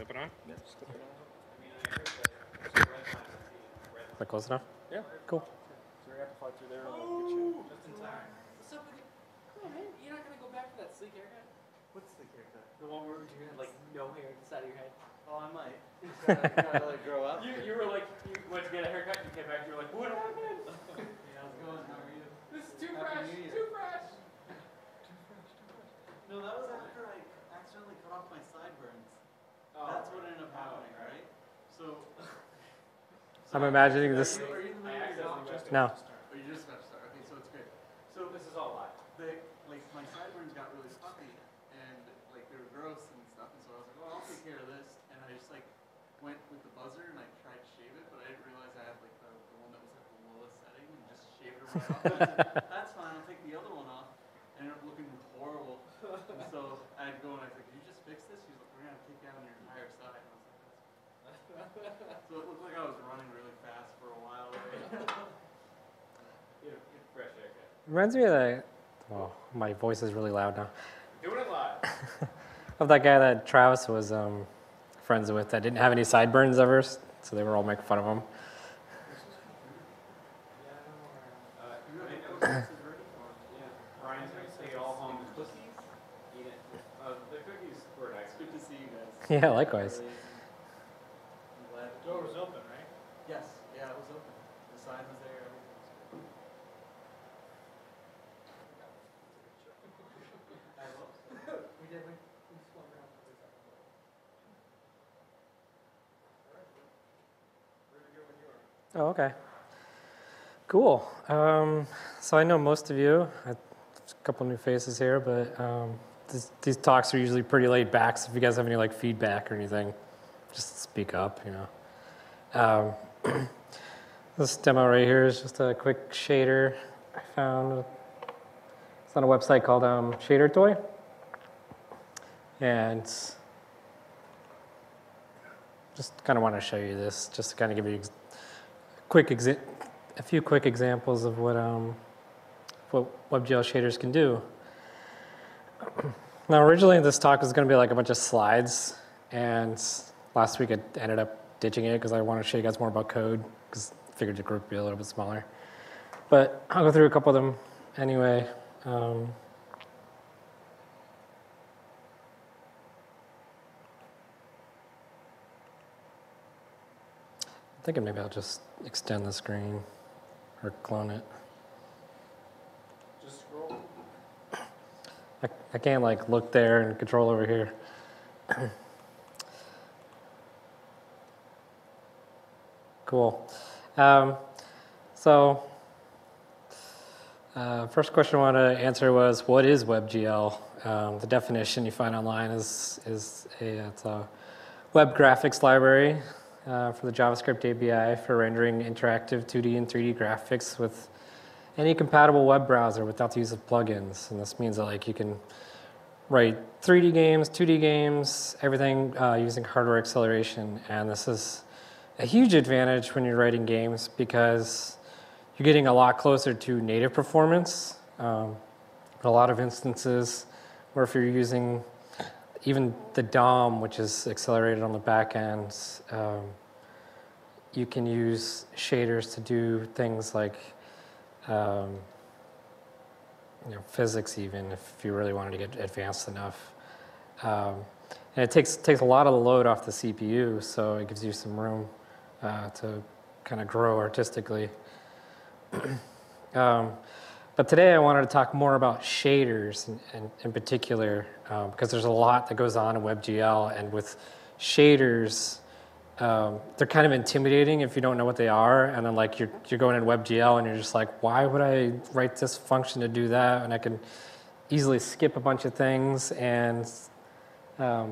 clip it on? Yeah, just clip it on. Is that close enough? Yeah. Cool. So we have to fly through there and we'll get you Just in time. What's up with you? Come on, man. You're not gonna go back to that sleek haircut? What's the haircut? The one where you had like no hair on the side of your head. Oh, I might. Gotta like grow up. You were like, you went to get a haircut, you came back, you were like, what happened? Hey, how's it going? How are you? This is too Happy fresh, New Year. too fresh. No, that was after I accidentally cut off my sideburns. Oh, That's what ended up happening, right? So. I'm imagining this. Are you familiar with No. Or you just about to start? Okay, so it's great. So this is all live. like my sideburns got really puffy and like they were gross and stuff, and so I was like, oh, I'll take care of this, and I just like went with the buzzer and I tried to shave it, but I didn't realize I had like the one that was like the lowest setting and just shaved it right off. And I said, that's fine, I'll take the other one off. And it ended up looking horrible. And so I'd go and I said, can you just fix this? She's like, we're gonna take down your entire side. And I was like, that's fine. So it looked like I was running really fast for a while. You have a fresh haircut. Reminds me of that. Oh, my voice is really loud now. Doing it live. Of that guy that Travis was friends with that didn't have any sideburns ever, so they were all making fun of him. Brian's gonna take it all home. The cookies? Eat it. The cookies were nice. Good to see you guys. Yeah, likewise. I'm glad. The door was open, right? Yes, yeah, it was open. The sign was there, everything was good. We did, we swung around for a second. Where to go when you are? Oh, okay. Cool. So I know most of you. A couple new faces here, but these talks are usually pretty laid back. So if you guys have any like feedback or anything, just speak up. You know. This demo right here is just a quick shader I found. It's on a website called Shader Toy, and just kind of want to show you this, just to kind of give you a few quick examples of what WebGL shaders can do. Now, originally this talk was going to be like a bunch of slides, and last week I ended up ditching it because I wanted to show you guys more about code, because I figured the group would be a little bit smaller. But I'll go through a couple of them anyway. I'm thinking maybe I'll just extend the screen or clone it. Just scroll. I can't like look there and control over here. Cool. First question I want to answer was, what is WebGL? The definition you find online is it's a web graphics library for the JavaScript API for rendering interactive 2D and 3D graphics with any compatible web browser without the use of plugins. And this means that like you can write 3D games, 2D games, everything using hardware acceleration. And this is a huge advantage when you're writing games because you're getting a lot closer to native performance. A lot of instances where if you're using even the DOM, which is accelerated on the back end, you can use shaders to do things like physics even, if you really wanted to get advanced enough. And it takes a lot of the load off the CPU, so it gives you some room to kind of grow artistically. But today I wanted to talk more about shaders in particular, because there's a lot that goes on in WebGL, and with shaders, they're kind of intimidating if you don't know what they are, and then like you're going in WebGL and you're just like, why would I write this function to do that? And I can easily skip a bunch of things, and I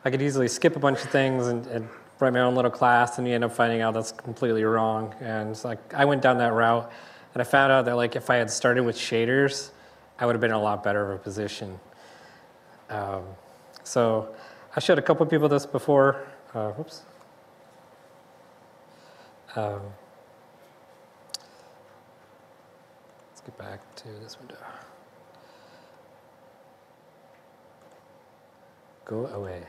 could easily skip a bunch of things and write my own little class, and you end up finding out that's completely wrong. And it's like I went down that route, and I found out that like if I had started with shaders, I would have been in a lot better of a position. So I showed a couple of people this before. Whoops. Let's get back to this window. Go away.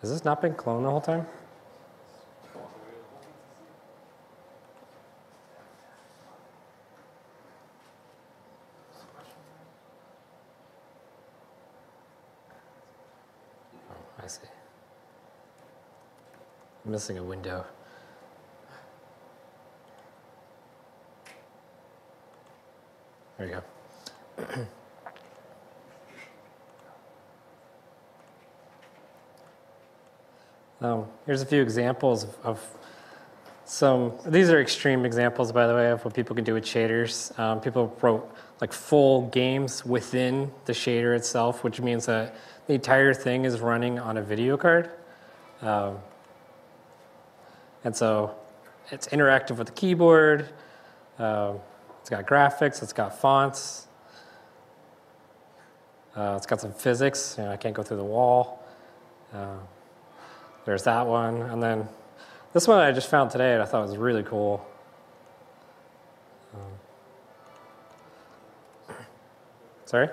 Has this not been cloned the whole time? Oh, I see. I'm missing a window. There you go. Here's a few examples of some, these are extreme examples, by the way, of what people can do with shaders. People wrote like full games within the shader itself, which means that the entire thing is running on a video card. And so it's interactive with the keyboard. It's got graphics, it's got fonts. It's got some physics. I can't go through the wall. There's that one. And then this one I just found today and I thought was really cool. Sorry?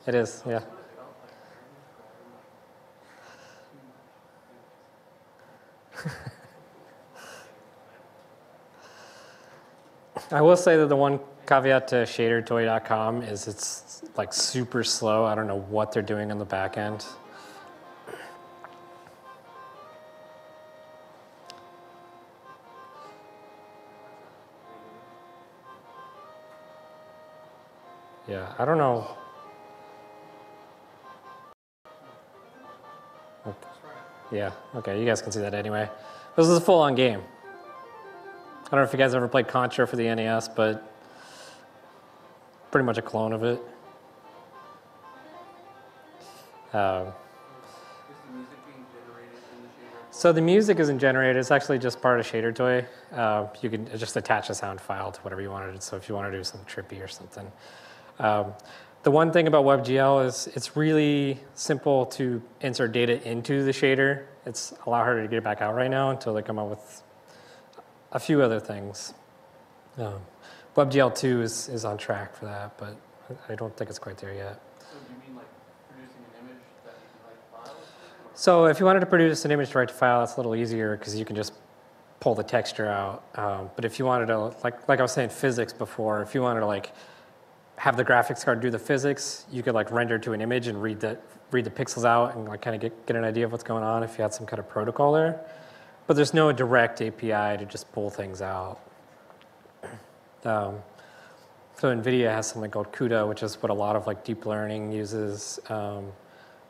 It is, yeah. I will say that the one caveat to shadertoy.com is it's like super slow. I don't know what they're doing on the back end. Yeah, I don't know. Yeah, okay, you guys can see that anyway. This is a full-on game. I don't know if you guys ever played Contra for the NES, but pretty much a clone of it. So the music isn't generated, it's actually just part of ShaderToy. You can just attach a sound file to whatever you wanted. So if you want to do something trippy or something. The one thing about WebGL is it's really simple to insert data into the shader. It's a lot harder to get it back out right now until they come up with a few other things. WebGL 2 is on track for that, but I don't think it's quite there yet. So do you mean like producing an image that you can write files? So if you wanted to produce an image to write to file, it's a little easier because you can just pull the texture out. But if you wanted to, like I was saying physics before, if you wanted to like have the graphics card do the physics, you could like render to an image and read the pixels out and like kind of get an idea of what's going on if you had some kind of protocol there. But there's no direct API to just pull things out. So NVIDIA has something called CUDA, which is what a lot of like deep learning uses. I'm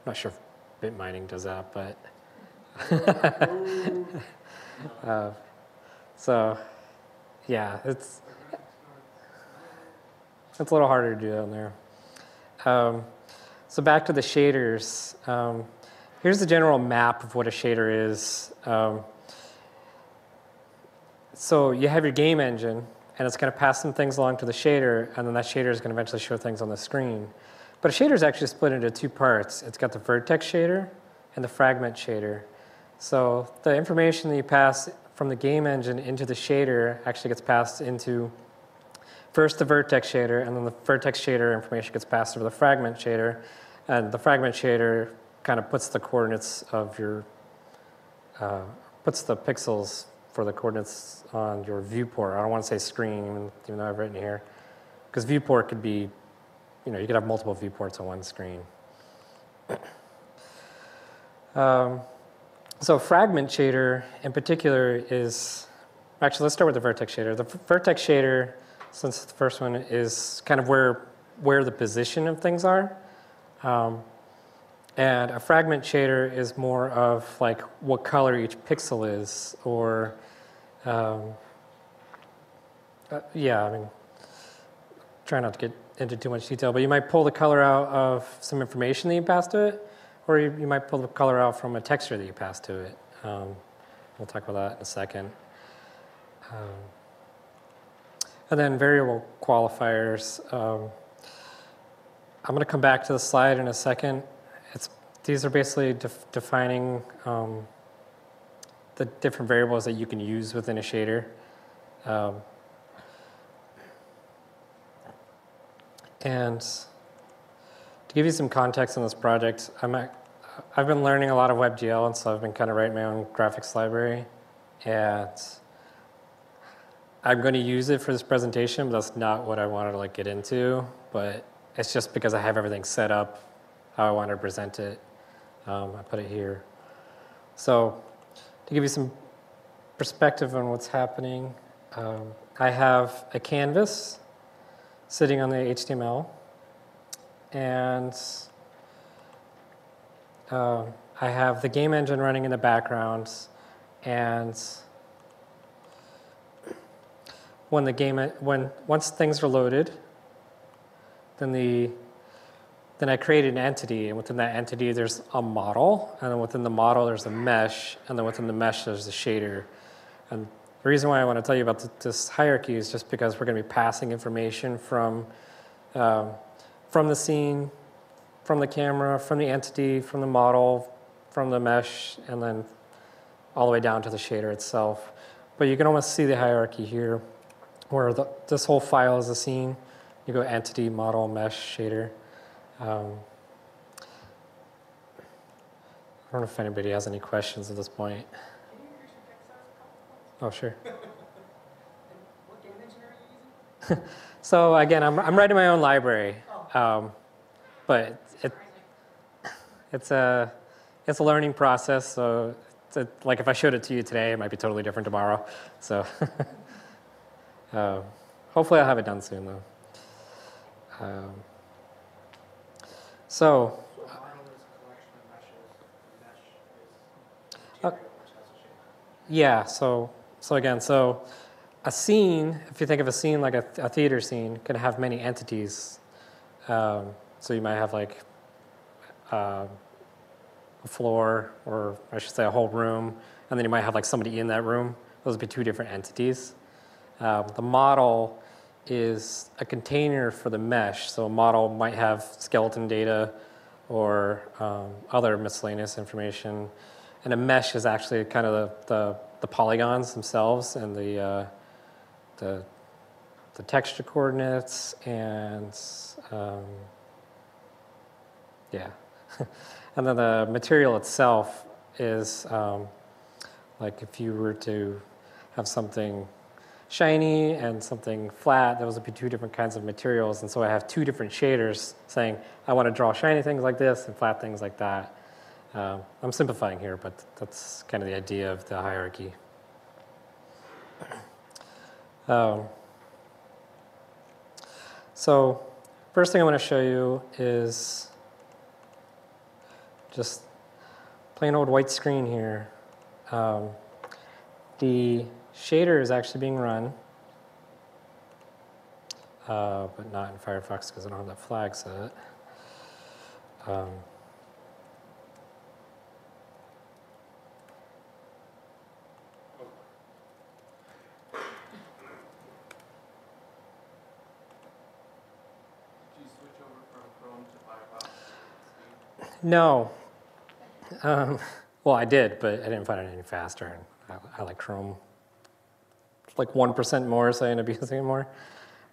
not sure if bit mining does that, but so yeah, it's a little harder to do down there. So back to the shaders. Here's the general map of what a shader is. So you have your game engine, and it's going to pass some things along to the shader, and then that shader is going to eventually show things on the screen. But a shader is actually split into two parts. It's got the vertex shader and the fragment shader. So the information that you pass from the game engine into the shader actually gets passed into first the vertex shader, and then the vertex shader information gets passed over the fragment shader, and the fragment shader kind of puts the coordinates of your, puts the pixels for the coordinates on your viewport. I don't want to say screen, even though I've written here, because viewport could be, you could have multiple viewports on one screen. So fragment shader in particular is, actually let's start with the vertex shader. The vertex shader, since the first one, is kind of where the position of things are. And a fragment shader is more of like what color each pixel is, or yeah, I mean, try not to get into too much detail, but you might pull the color out of some information that you pass to it, or you might pull the color out from a texture that you pass to it. We'll talk about that in a second. And then variable qualifiers. I'm going to come back to the slide in a second. These are basically defining the different variables that you can use within a shader. And to give you some context on this project, I've been learning a lot of WebGL, and so I've been kind of writing my own graphics library. And I'm going to use it for this presentation, but that's not what I wanted to get into. But it's just because I have everything set up how I wanted to present it. I put it here. So to give you some perspective on what's happening, I have a canvas sitting on the HTML, and I have the game engine running in the background, and once things are loaded, then I create an entity, and within that entity there's a model, and then within the model there's a mesh, and then within the mesh there's a shader. And the reason why I want to tell you about this hierarchy is just because we're going to be passing information from the scene, from the camera, from the entity, from the model, from the mesh, and then all the way down to the shader itself. But you can almost see the hierarchy here, where this whole file is a scene. You go entity, model, mesh, shader. I don't know if anybody has any questions at this point. Can you increase your text size a couple points? Oh, sure. And what game engine are you using? So again, I'm writing my own library, but it's a learning process. So like if I showed it to you today, it might be totally different tomorrow. So hopefully I'll have it done soon, though. So So a model is a collection of meshes. Mesh is geometry, which has a shape. yeah, so a scene, if you think of a scene like a theater scene, can have many entities. So you might have a floor, or I should say a whole room, and then you might have somebody in that room. Those would be two different entities. The model is a container for the mesh. So a model might have skeleton data or other miscellaneous information. And a mesh is actually kind of the polygons themselves and the texture coordinates and yeah. And then the material itself is like if you were to have something shiny and something flat, those would be two different kinds of materials. And so I have two different shaders saying, I want to draw shiny things like this and flat things like that. I'm simplifying here, but that's kind of the idea of the hierarchy. So first thing I want to show you is just plain old white screen here. The shader is actually being run, but not in Firefox because I don't have that flag set. Did you switch over from Chrome to Firefox? No. Well, I did, but I didn't find it any faster. And I like Chrome. It's like 1% more, so I end up using it more.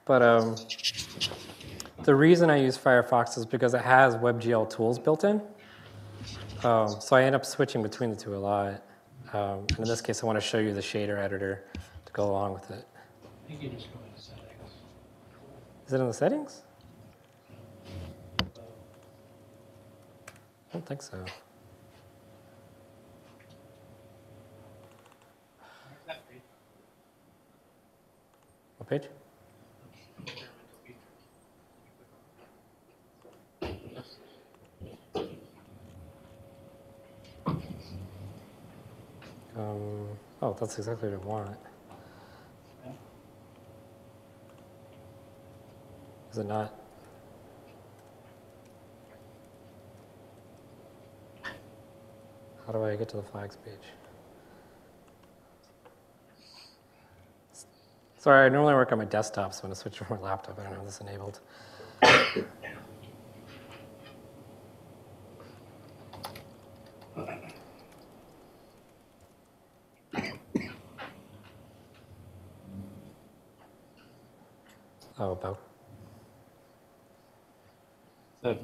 But the reason I use Firefox is because it has WebGL tools built in. So I end up switching between the two a lot. And in this case, I want to show you the shader editor to go along with it. I think you just go into settings. Is it in the settings? I don't think so. That page. What page? Experimental features. Oh, that's exactly what I want. Is it not? How do I get to the flags page? Sorry, I normally work on my desktop, so when I switch to my laptop, I don't have this enabled. Oh, about. So,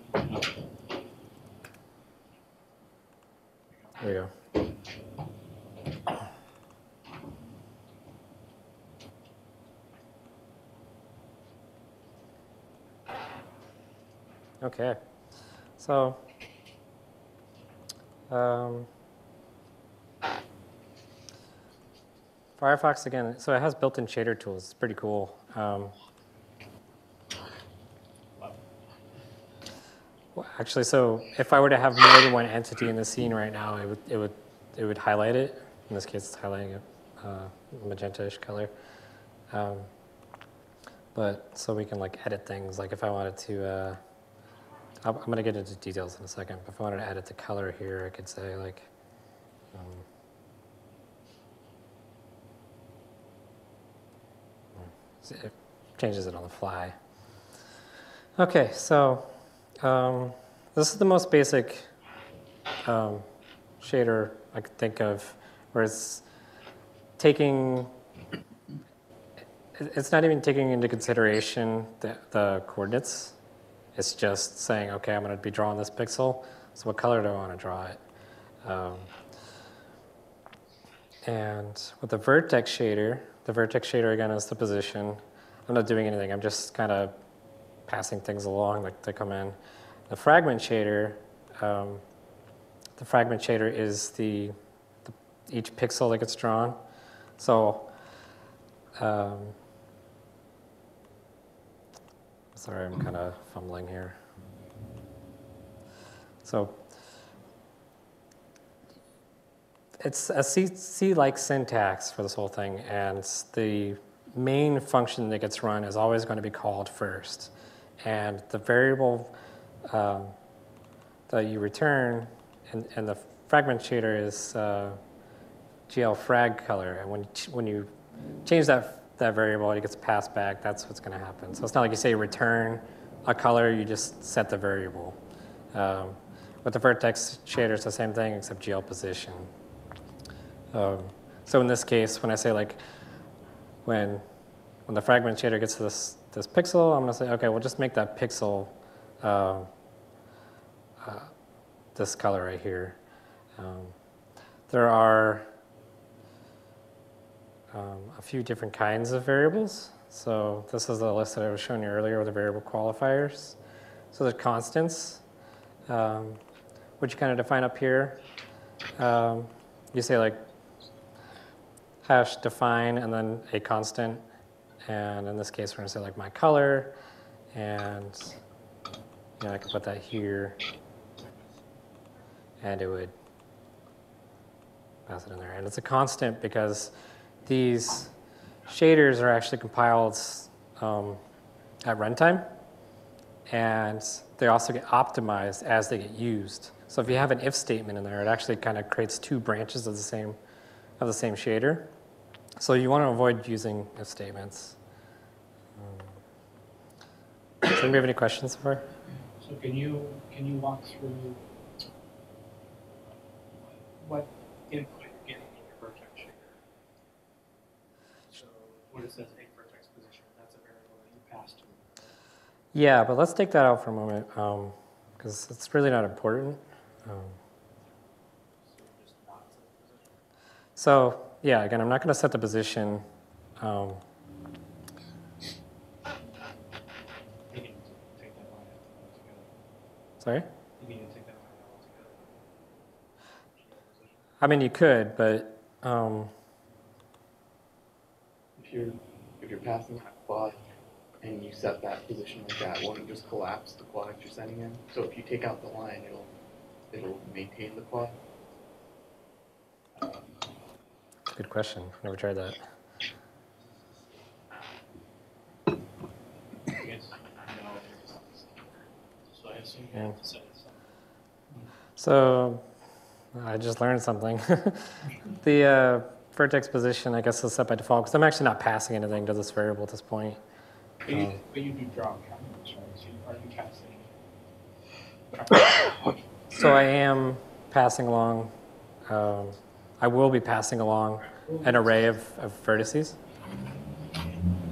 There you go. Okay, so Firefox again. So it has built-in shader tools. It's pretty cool. Well, actually, so if I were to have more than one entity in the scene right now, it would highlight it. In this case, it's highlighting a magenta-ish color. But so we can like edit things. Like if I wanted to, I'm going to get into details in a second. But if I wanted to edit the color here, I could say like, it changes it on the fly. Okay, so this is the most basic shader I could think of, where it's taking, it's not even taking into consideration the coordinates. It's just saying, okay, I'm going to be drawing this pixel, so what color do I want to draw it? And with the vertex shader again is the position. I'm not doing anything, I'm just kind of passing things along like they come in. The fragment shader is each pixel that gets drawn. So, sorry, I'm kind of fumbling here. So, it's a C-like syntax for this whole thing, and the main function that gets run is always going to be called first. And the variable that you return in the fragment shader is GL frag color. And when you change that variable, it gets passed back. That's what's going to happen. So it's not like you say return a color, you just set the variable. With the vertex shader, it's the same thing except GL position. So in this case, when I say like, when the fragment shader gets to this pixel, I'm going to say, okay, we'll just make that pixel this color right here. There are a few different kinds of variables. So this is the list that I was showing you earlier with the variable qualifiers. So there's constants, which you kind of define up here. You say like hash define and then a constant. And in this case, we're going to say like my color. And I can put that here. And it would pass it in there. And it's a constant because these shaders are actually compiled at runtime. And they also get optimized as they get used. So if you have an if statement in there, it actually kind of creates two branches of the same shader. So you want to avoid using if statements. Does anybody have any questions so far? So can you walk through what input you're getting in your vertex shader? So what it says a vertex position, that's a variable that you pass to. Yeah, but let's take that out for a moment because it's really not important. So yeah, again, I'm not going to set the position. You can take that line out altogether. Sorry? You need to take that line out altogether. I mean, you could, but if you're passing that quad and you set that position like that, won't it just collapse the quad you're sending in? So if you take out the line, it'll maintain the quad. Good question. Never tried that. I guess, so I assume you have to set it somewhere. So I just learned something. The vertex position, I guess, is set by default because I'm actually not passing anything to this variable at this point. But you do draw counters, right? So are you passing? So I am passing along. I will be passing along an array of vertices.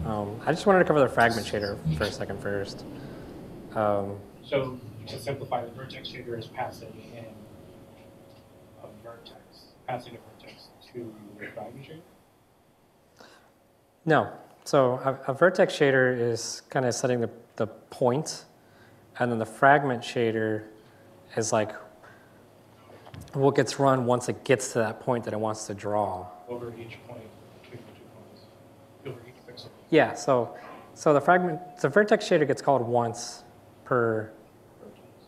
I just wanted to cover the fragment shader for a second first. So to simplify, the vertex shader is passing in a vertex, passing a vertex to the fragment shader? No. So a vertex shader is kind of setting the point, and then the fragment shader is like what gets run once it gets to that point that it wants to draw. Over each point between the 2 points, over each pixel. Yeah, so the vertex shader gets called once per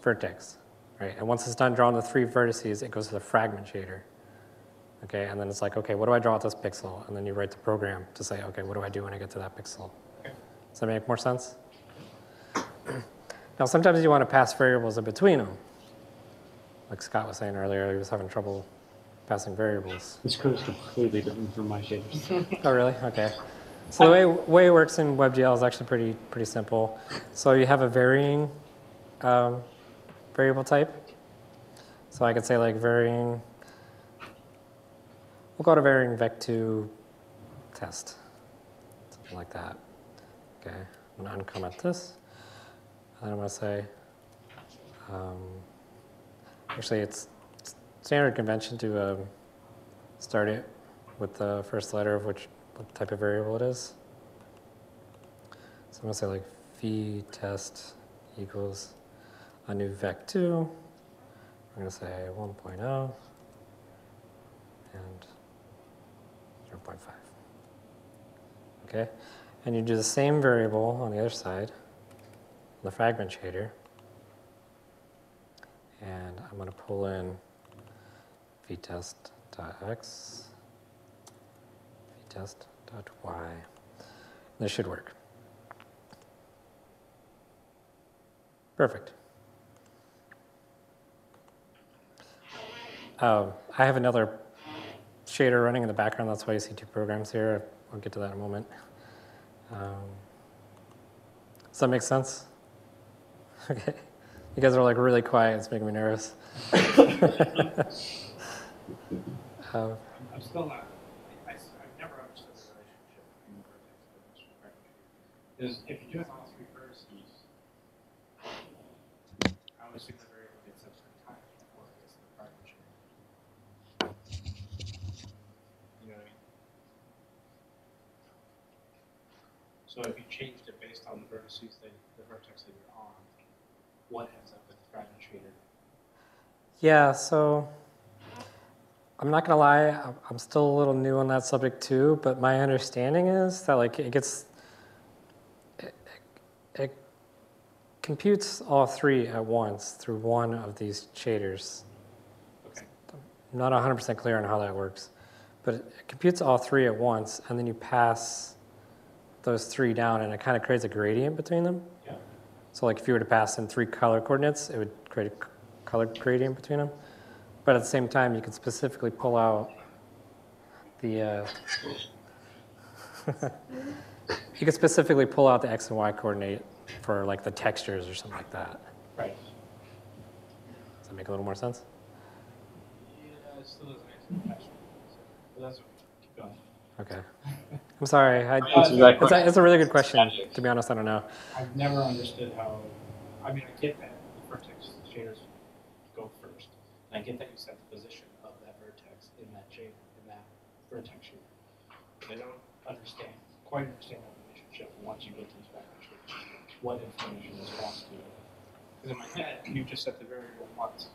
vertex, right? And once it's done drawing the 3 vertices, it goes to the fragment shader. Okay, and then it's like, okay, what do I draw at this pixel? And then you write the program to say, okay, what do I do when I get to that pixel? Does that make more sense? Now, sometimes you want to pass variables in between them. Like Scott was saying earlier, he was having trouble passing variables. This code is completely different from my shaders. Oh, really? Okay. So the way it works in WebGL is actually pretty simple. So you have a varying variable type. So I could say like varying, we'll call it a varying vec2 test, something like that. Okay, I'm going to uncomment this. And then I'm going to say, actually it's standard convention to start it with the first letter of what type of variable it is. So I'm going to say like v test equals a new vec2. I'm going to say 1.0 and 0.5. Okay, and you do the same variable on the other side, the fragment shader, and I'm going to pull in vtest.x, vtest.y. This should work. Perfect. I have another shader running in the background. That's why you see 2 programs here. I'll get to that in a moment. Does that make sense? Okay. You guys are like really quiet. It's making me nervous. I'm still not, I've never understood the relationship between the vertex and the fragment shader. Is if you do have all 3 vertices, I would assume the variable gets set 3 times before it gets to the fragment shader. You know what I mean? So if you changed it based on the vertices the vertex that you're on, what ends up with the fragment shader? Yeah, so I'm not gonna lie, I'm still a little new on that subject too, but my understanding is that like it computes all 3 at once through one of these shaders. Okay. I'm not 100% clear on how that works, but it computes all 3 at once, and then you pass those 3 down, and it kind of creates a gradient between them. Yeah. So like if you were to pass in 3 color coordinates, it would create a color gradient between them. But at the same time, you could specifically pull out the you could specifically pull out the x and y coordinate for like the textures or something like that. Right. Does that make a little more sense? Yeah, it still doesn't answer the question. But that's okay. Keep going. Okay. I'm sorry. It's a really good question. To be honest, I don't know. I've never understood how. I mean, I get that the vertex shaders go first, and I get that you set the position of that vertex in that shader, in that vertex shader. But I don't quite understand that relationship once you get to these fragment shaders. What information is passed to it? Because in my head, you just set the variable once,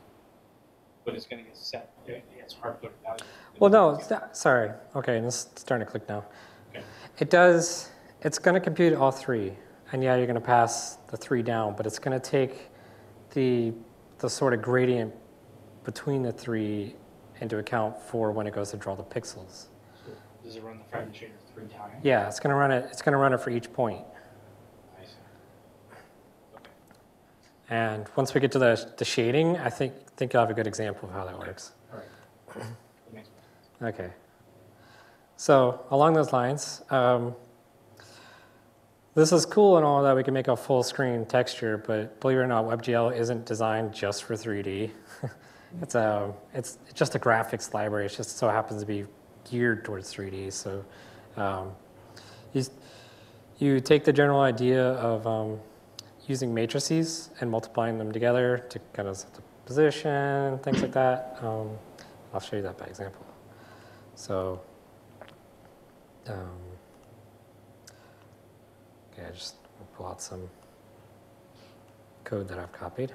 but it's going to get set. It's hard to put a value. Well, no. Sorry. Okay, and it's starting to click now. Okay. It does. It's going to compute all 3, and yeah, you're going to pass the 3 down, but it's going to take the sort of gradient between the 3 into account for when it goes to draw the pixels. So does it run the fragment shader 3 times? Yeah, it's going to run it. It's going to run it for each point. I see. Okay. And once we get to the shading, I think you'll have a good example of how that works. All right. That makes sense. Okay. So along those lines, this is cool and all that we can make a full screen texture, but believe it or not, WebGL isn't designed just for 3D. It's just a graphics library. It just so happens to be geared towards 3D. So you take the general idea of using matrices and multiplying them together to kind of set the position, things like that. I'll show you that by example. So, okay, I just pull out some code that I've copied.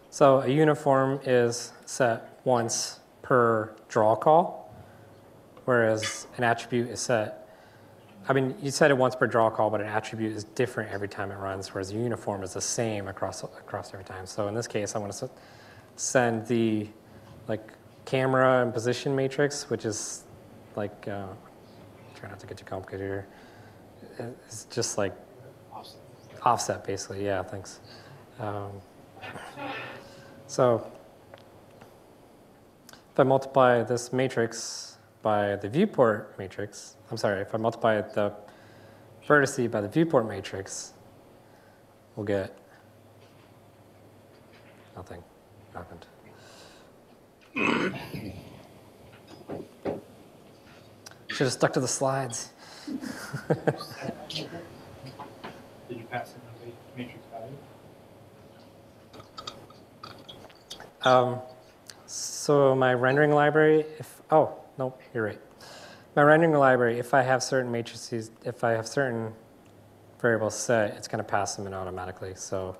So a uniform is set once per draw call, whereas an attribute is set, I mean, you set it once per draw call, but an attribute is different every time it runs, whereas a uniform is the same across every time. So in this case, I want to send the camera and position matrix, which is try not to get too complicated here. It's just like offset basically. Yeah, thanks. So if I multiply this matrix by the viewport matrix, I'm sorry, if I multiply the vertice by the viewport matrix, we'll get nothing happened. Should have stuck to the slides. Did you pass in the matrix value? So my rendering library, oh, no, you're right. My rendering library, if I have certain matrices, if I have certain variables set, it's going to pass them in automatically. So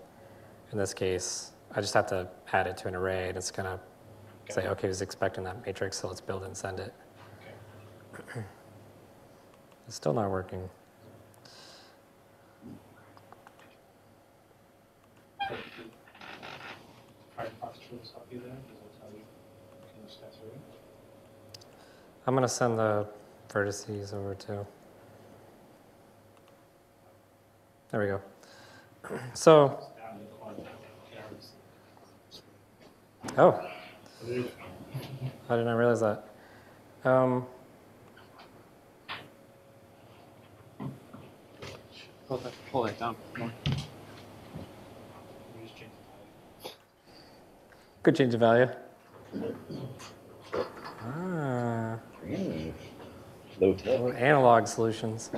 in this case, I just have to add it to an array, and it's going to say, okay, it's expecting that matrix, so let's build it and send it. Okay. It's still not working. I'm going to send the vertices over too. There we go. So, oh, I did not realize that. Pull that down. Good change of value. Ah. Low tech. Analog solutions.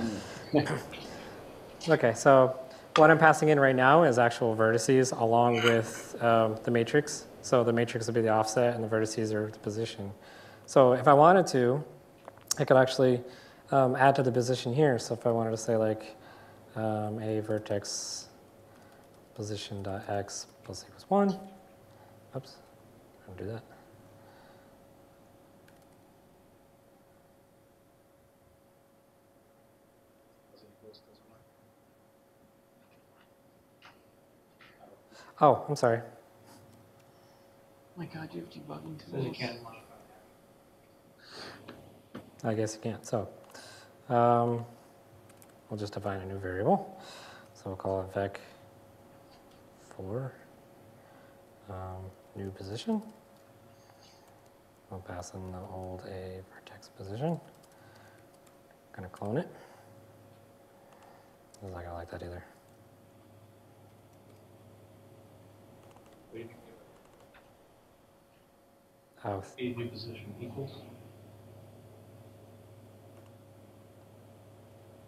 Okay, so what I'm passing in right now is actual vertices along with the matrix. So the matrix will be the offset and the vertices are the position. So if I wanted to, I could actually add to the position here. So if I wanted to say like a vertex position.x plus equals 1. Oops, I'll do that. Oh, I'm sorry. Oh my God, you have debugging tools. You can't modify that. I guess you can't. So we'll just define a new variable. So we'll call it vec4 new position. We'll pass in the old a vertex position. I'm going to clone it. I'm not going to like that either. Oh, A new position equals.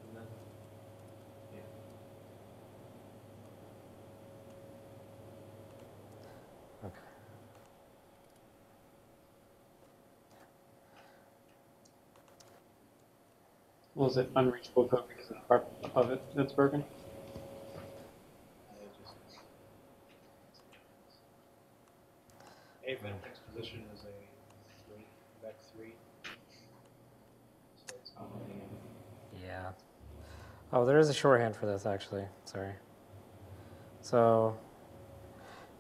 And then, yeah. okay. Well, is it unreachable code because of the part of it that's broken? A vertex position is a vec3. So it's not running in. Yeah. Oh, there is a shorthand for this, actually. Sorry. So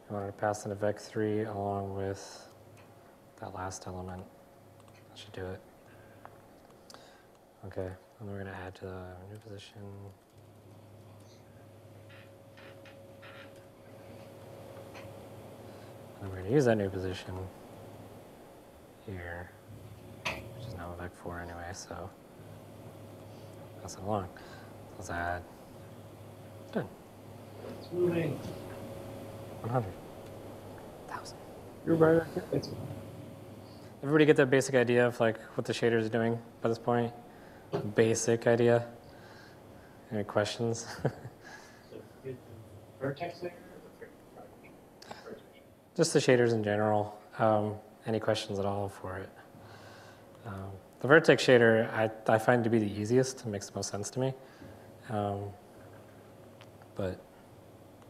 I wanted to pass in a vec3 along with that last element. That should do it. Okay, and we're going to add to the new position. And we're going to use that new position here, which is now a vec4 anyway, so pass it along. Let's add. Done. It's moving. 100. 1,000. You're right. It's Everybody get that basic idea of like what the shader is doing by this point? Basic idea. Any questions? The vertex layer or the vertex? just the shaders in general. Any questions at all for it? The vertex shader I find to be the easiest. It makes the most sense to me. But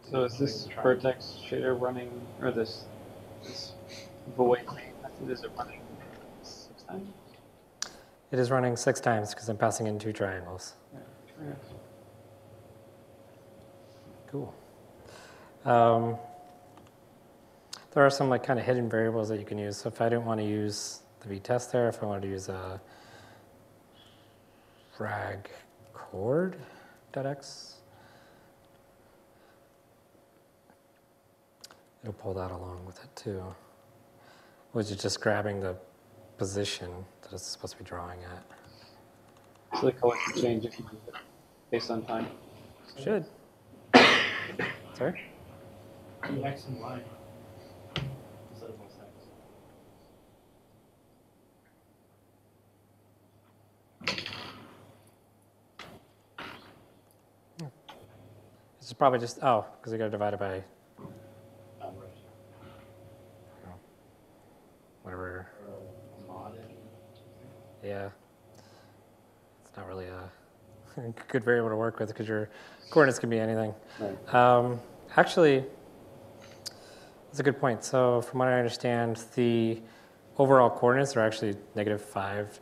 So is this vertex shader running, or this void main method, is it running 6 times? it is running 6 times because I'm passing in 2 triangles. Yeah. Cool. There are some like kind of hidden variables that you can use. So if I didn't want to use the v-test there, if I wanted to use a frag chord.x, it'll pull that along with it too, which is just grabbing the position that it's supposed to be drawing at. So the color can change if you move it based on time. Should. Sorry? 2x and y instead of 1x. This is probably just, oh, because we got to divide it by Right. whatever. Mod. Yeah. It's not really a good variable to work with because your coordinates can be anything. Right. Actually, that's a good point. So from what I understand, the overall coordinates are actually -5,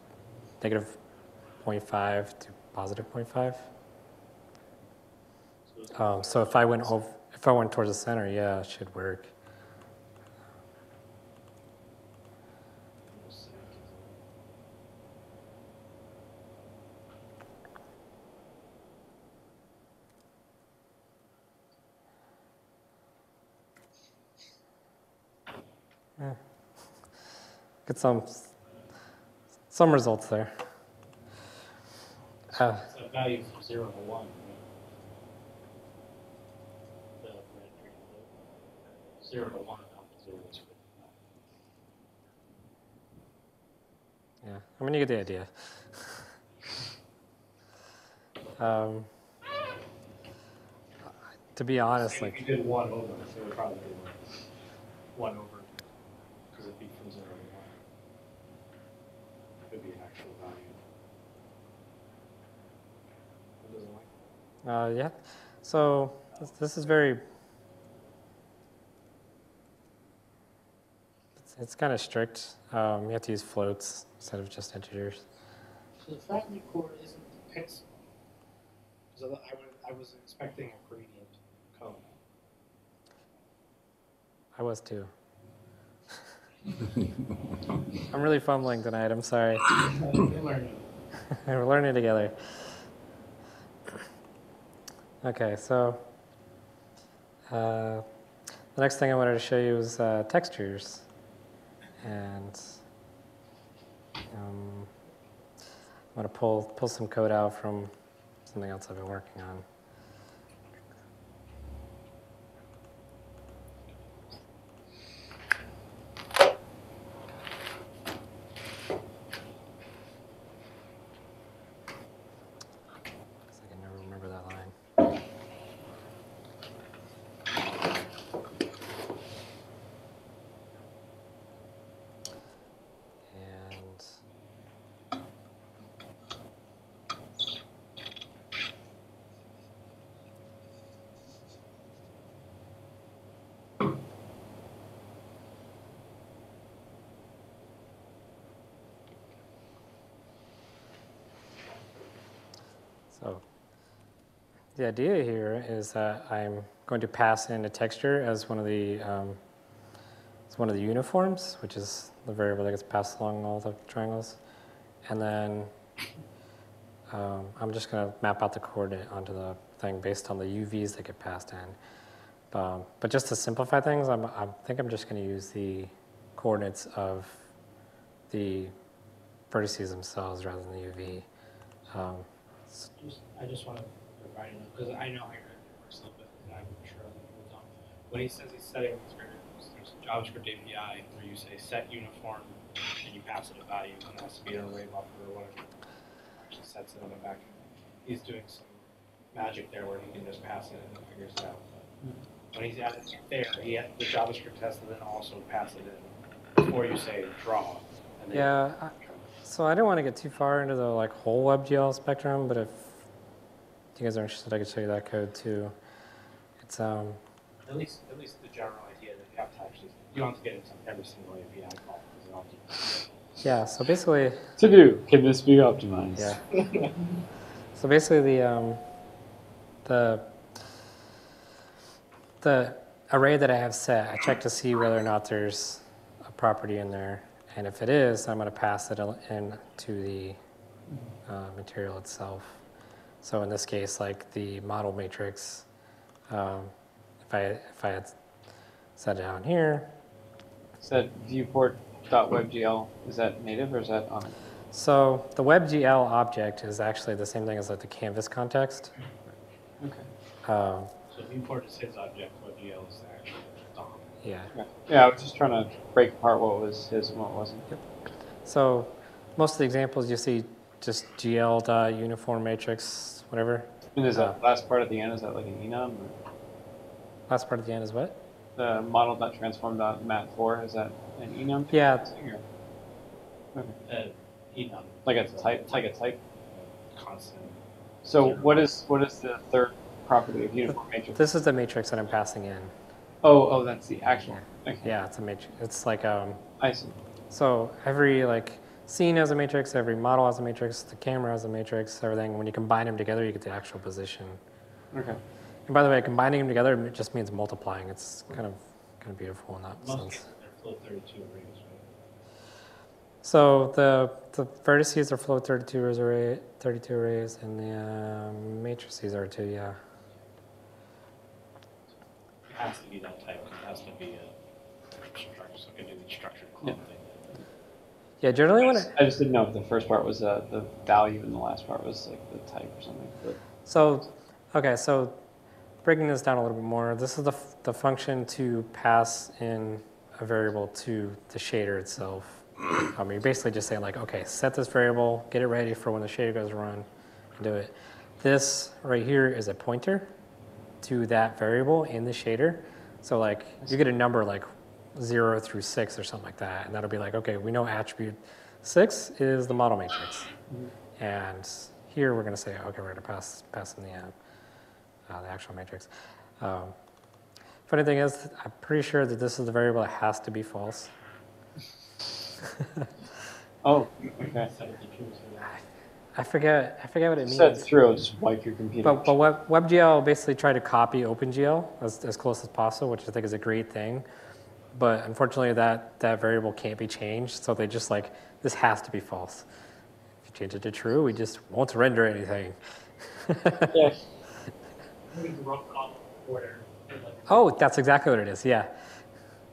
-0.5 to +0.5. So if I went towards the center, yeah, it should work. Yeah. Get some results there. So it's a value from 0 to 1. Right? The red, green, blue. 0 to 1, not 0 to 2. Yeah, I mean, you get the idea. To be honest, If like, you did 1 over, so it would probably be 1 over, because it'd be from 0 to 1. It could be an actual value. It doesn't like yeah. So this is very, it's kind of strict. You have to use floats instead of just integers. So the fragment chord isn't the pixel. Because I was expecting a gradient cone. I was too. I'm really fumbling tonight, I'm sorry. We're learning. We're learning together. Okay, so the next thing I wanted to show you is textures. And I'm going to pull some code out from something else I've been working on. Because I can never remember that line. And so the idea here is that I'm going to pass in a texture as one of the uniforms, which is the variable that gets passed along all the triangles. And then I'm just going to map out the coordinate onto the thing based on the UVs that get passed in. But just to simplify things, I think I'm just going to use the coordinates of the vertices themselves rather than the UV. I just want to provide it because I know how your engine works a little bit, and I'm sure other people don't. When he says he's setting these variables, there's a JavaScript API where you say set uniform and you pass it a value, and it has to be an array buffer or whatever. Actually sets it on the back end. He's doing some magic there where he can just pass it and it figures it out. when he's added it there, the JavaScript has to then also pass it in before you say draw. And then Yeah. So I don't want to get too far into the like whole WebGL spectrum, but if you guys are interested, I could show you that code too. It's at least the general idea that you have to actually, you don't have to get into every single API call. Because you don't have to. yeah. So basically, To do, can this be optimized? yeah. So basically, the array that I have set, I check to see whether or not there's a property in there, and if it is, I'm going to pass it in to the material itself. So in this case, like the model matrix, if I had set it down here. Is that viewport.webgl, is that native or is that on it? So the WebGL object is actually the same thing as like the canvas context. Okay. So viewport is his object, WebGL is the actual DOM. Yeah. Yeah, I was just trying to break apart what was his and what wasn't. Yep. So most of the examples you see just gl.uniform matrix, whatever. And is that last part at the end, is that like an enum? Or Last part at the end is what? the model.transform.mat4, is that an enum? Yeah. Okay. Enum. Like a type, Constant. So what is the third property of uniform matrix? This is the matrix that I'm passing in. Oh, that's the actual. Okay. Yeah, it's a matrix. It's like I see. so every like scene has a matrix, every model has a matrix, the camera has a matrix, everything. When you combine them together, you get the actual position. Okay. And by the way, combining them together it just means multiplying. It's kind of beautiful in that Most sense. they're float 32 arrays, right? So the vertices are float 32 arrays, and the matrices are too. Yeah. It has to be that type. It has to be a structure, so it can do the structured clone thing. Yeah. Generally, when I just didn't know if the first part was the value and the last part was like the type or something. But so breaking this down a little bit more, this is the function to pass in a variable to the shader itself. You're basically just saying like, okay, set this variable, get it ready for when the shader goes run, and do it. This right here is a pointer to that variable in the shader. So like you get a number like 0 through 6 or something like that, and that'll be like, okay, we know attribute 6 is the model matrix, and here we're going to say, okay, we're going to pass in the actual matrix. Funny thing is, I'm pretty sure that this is the variable that has to be false. oh, okay. I forget what it means. Set through, just wipe your computer. But WebGL basically tried to copy OpenGL as close as possible, which I think is a great thing. But unfortunately, that variable can't be changed, so they just like, this has to be false. If you change it to true, we just won't render anything. Yeah. Oh, that's exactly what it is, yeah.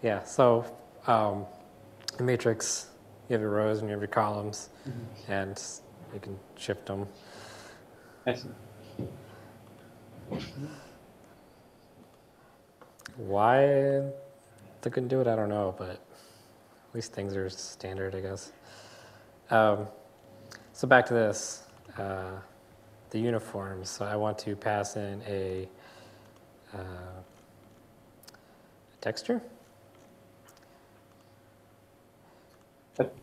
Yeah, so the matrix, you have your rows and you have your columns, and you can shift them. I see. Why they couldn't do it, I don't know, but at least things are standard, I guess. So back to this, the uniforms. So I want to pass in a texture.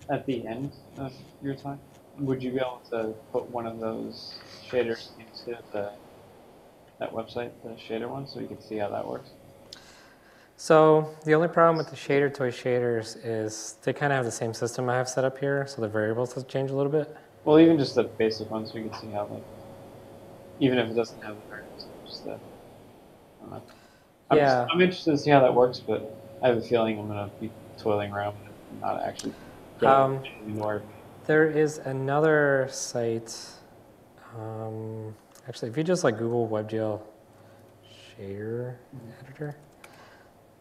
At the end of your time, would you be able to put one of those shaders into that website, the shader one, so you can see how that works? So the only problem with the shader toy shaders is they kind of have the same system I have set up here, so the variables have changed a little bit. Well, even just the basic one, so you can see how, like, even if it doesn't have the variables, just the. I don't know. I'm interested to see how that works, but I have a feeling I'm going to be toiling around and not actually going anymore. There is another site. Actually, if you just like Google WebGL shader editor,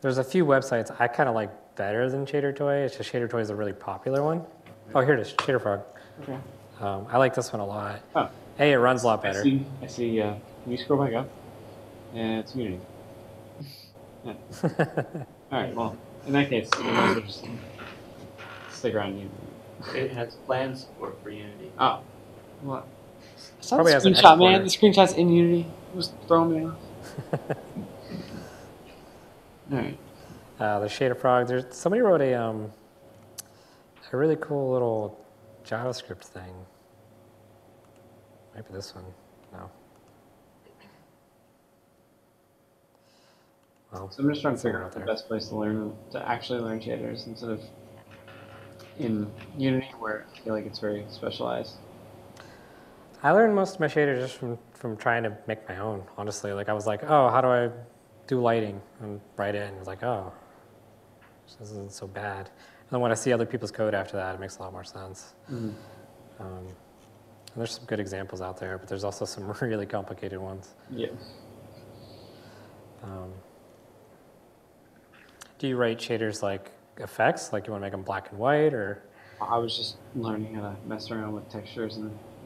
there's a few websites I kind of like better than Shader Toy. It's just Shader Toy is a really popular one. Oh, here it is, Shader Frog. Okay. I like this one a lot. Oh. Hey, it runs a lot better. I see. Can you scroll back up? And it's Unity. Yeah. All right. Well, in that case, we might as well just stick around Unity. It has plan support for Unity. Oh. What? I saw the screenshot, man. The screenshot's in Unity. It was throwing me off. All right. The shader frog. Somebody wrote a really cool little JavaScript thing. Maybe this one. No. Well, So I'm just trying to somewhere figure out out the there. best place to actually learn shaders instead of in Unity where I feel like it's very specialized. I learned most of my shaders just from trying to make my own, honestly. Like I was like, oh, how do I do lighting? And write it, and I was like, oh, this isn't so bad. And then when I see other people's code after that, it makes a lot more sense. Mm-hmm. And there's some good examples out there, but there's also some really complicated ones. Yeah. Do you write shaders like effects? Like you want to make them black and white, or? I was just learning how to mess around with textures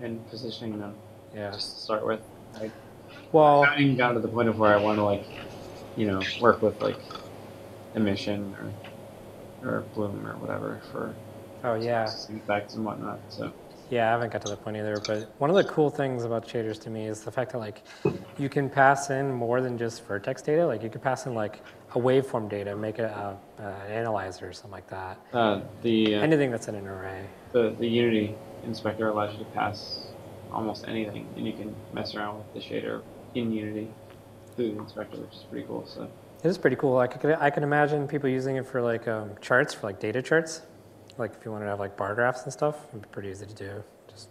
and positioning them. Yeah. Just to start with. I Well, haven't even gotten to the point of where I want to work with like emission or bloom or whatever for processing effects and whatnot. So yeah, I haven't got to that point either. But one of the cool things about shaders to me is the fact that like you can pass in more than just vertex data. Like you can pass in like a waveform data, make an analyzer or something like that. Anything that's in an array. The Unity inspector allows you to pass almost anything, and you can mess around with the shader in Unity through the inspector, which is pretty cool. So it is pretty cool. I can imagine people using it for like charts, for like data charts. Like if you wanted to have like bar graphs and stuff, it'd be pretty easy to do. Just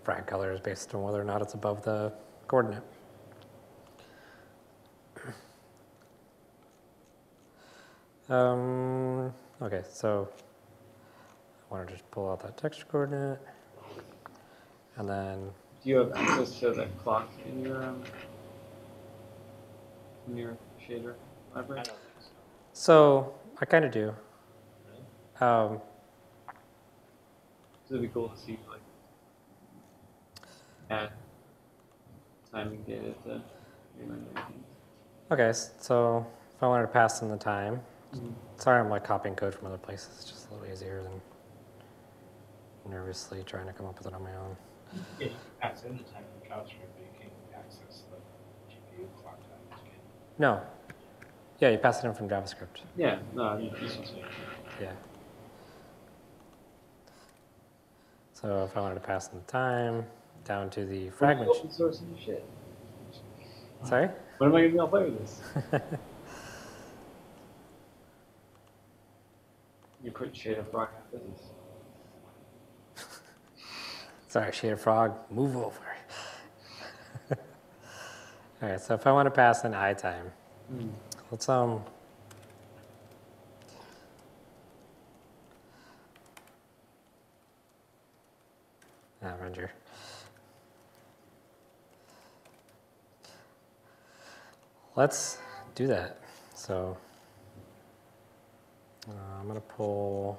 frag colors based on whether or not it's above the coordinate. Okay, so I want to just pull out that texture coordinate, and then. Do you have access to the clock in your shader library? So I kind of do. So it'd be cool to see like add timing data to your animations. Okay, so if I wanted to pass in the time, sorry I'm like copying code from other places. It's just a little easier than nervously trying to come up with it on my own. Yeah, you can pass in the time from JavaScript, but you can't access the GPU clock time. No. Yeah, you pass it in from JavaScript. Yeah, no, this one's Yeah. So if I wanted to pass in the time down to the fragment. Open source and shit. Sorry? When am I gonna be able to play with this? You put shader frog after this. Sorry, shader frog, move over. All right, so if I want to pass in I time, let's Ranger. Let's do that. So I'm going to pull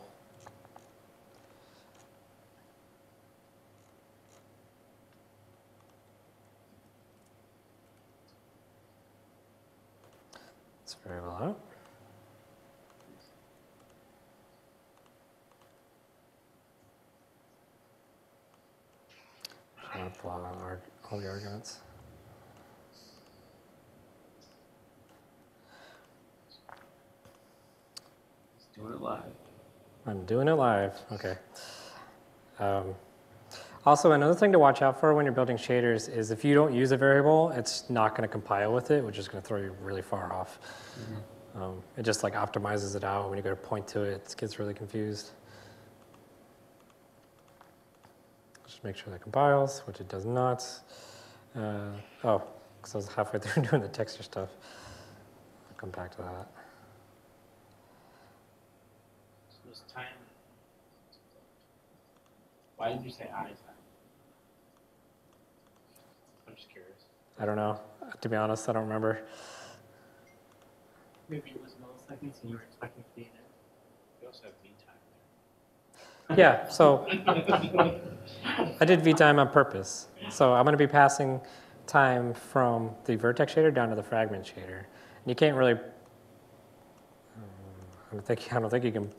this variable out. I'm going to pull out all the arguments. Doing it live. I'm doing it live. Okay. Also, another thing to watch out for when you're building shaders is if you don't use a variable, it's not going to compile with it, which is going to throw you really far off. It just like optimizes it out. When you go to point to it, it gets really confused. Just make sure that compiles, which it does not. Oh, because I was halfway through doing the texture stuff. I'll come back to that. So this time, why did you say I time? I'm just curious. I don't know. To be honest, I don't remember. Maybe it was milliseconds and you were expecting to be in it. You also have V time there. Yeah, so I did vtime on purpose. So I'm going to be passing time from the vertex shader down to the fragment shader. And you can't really, I don't think you can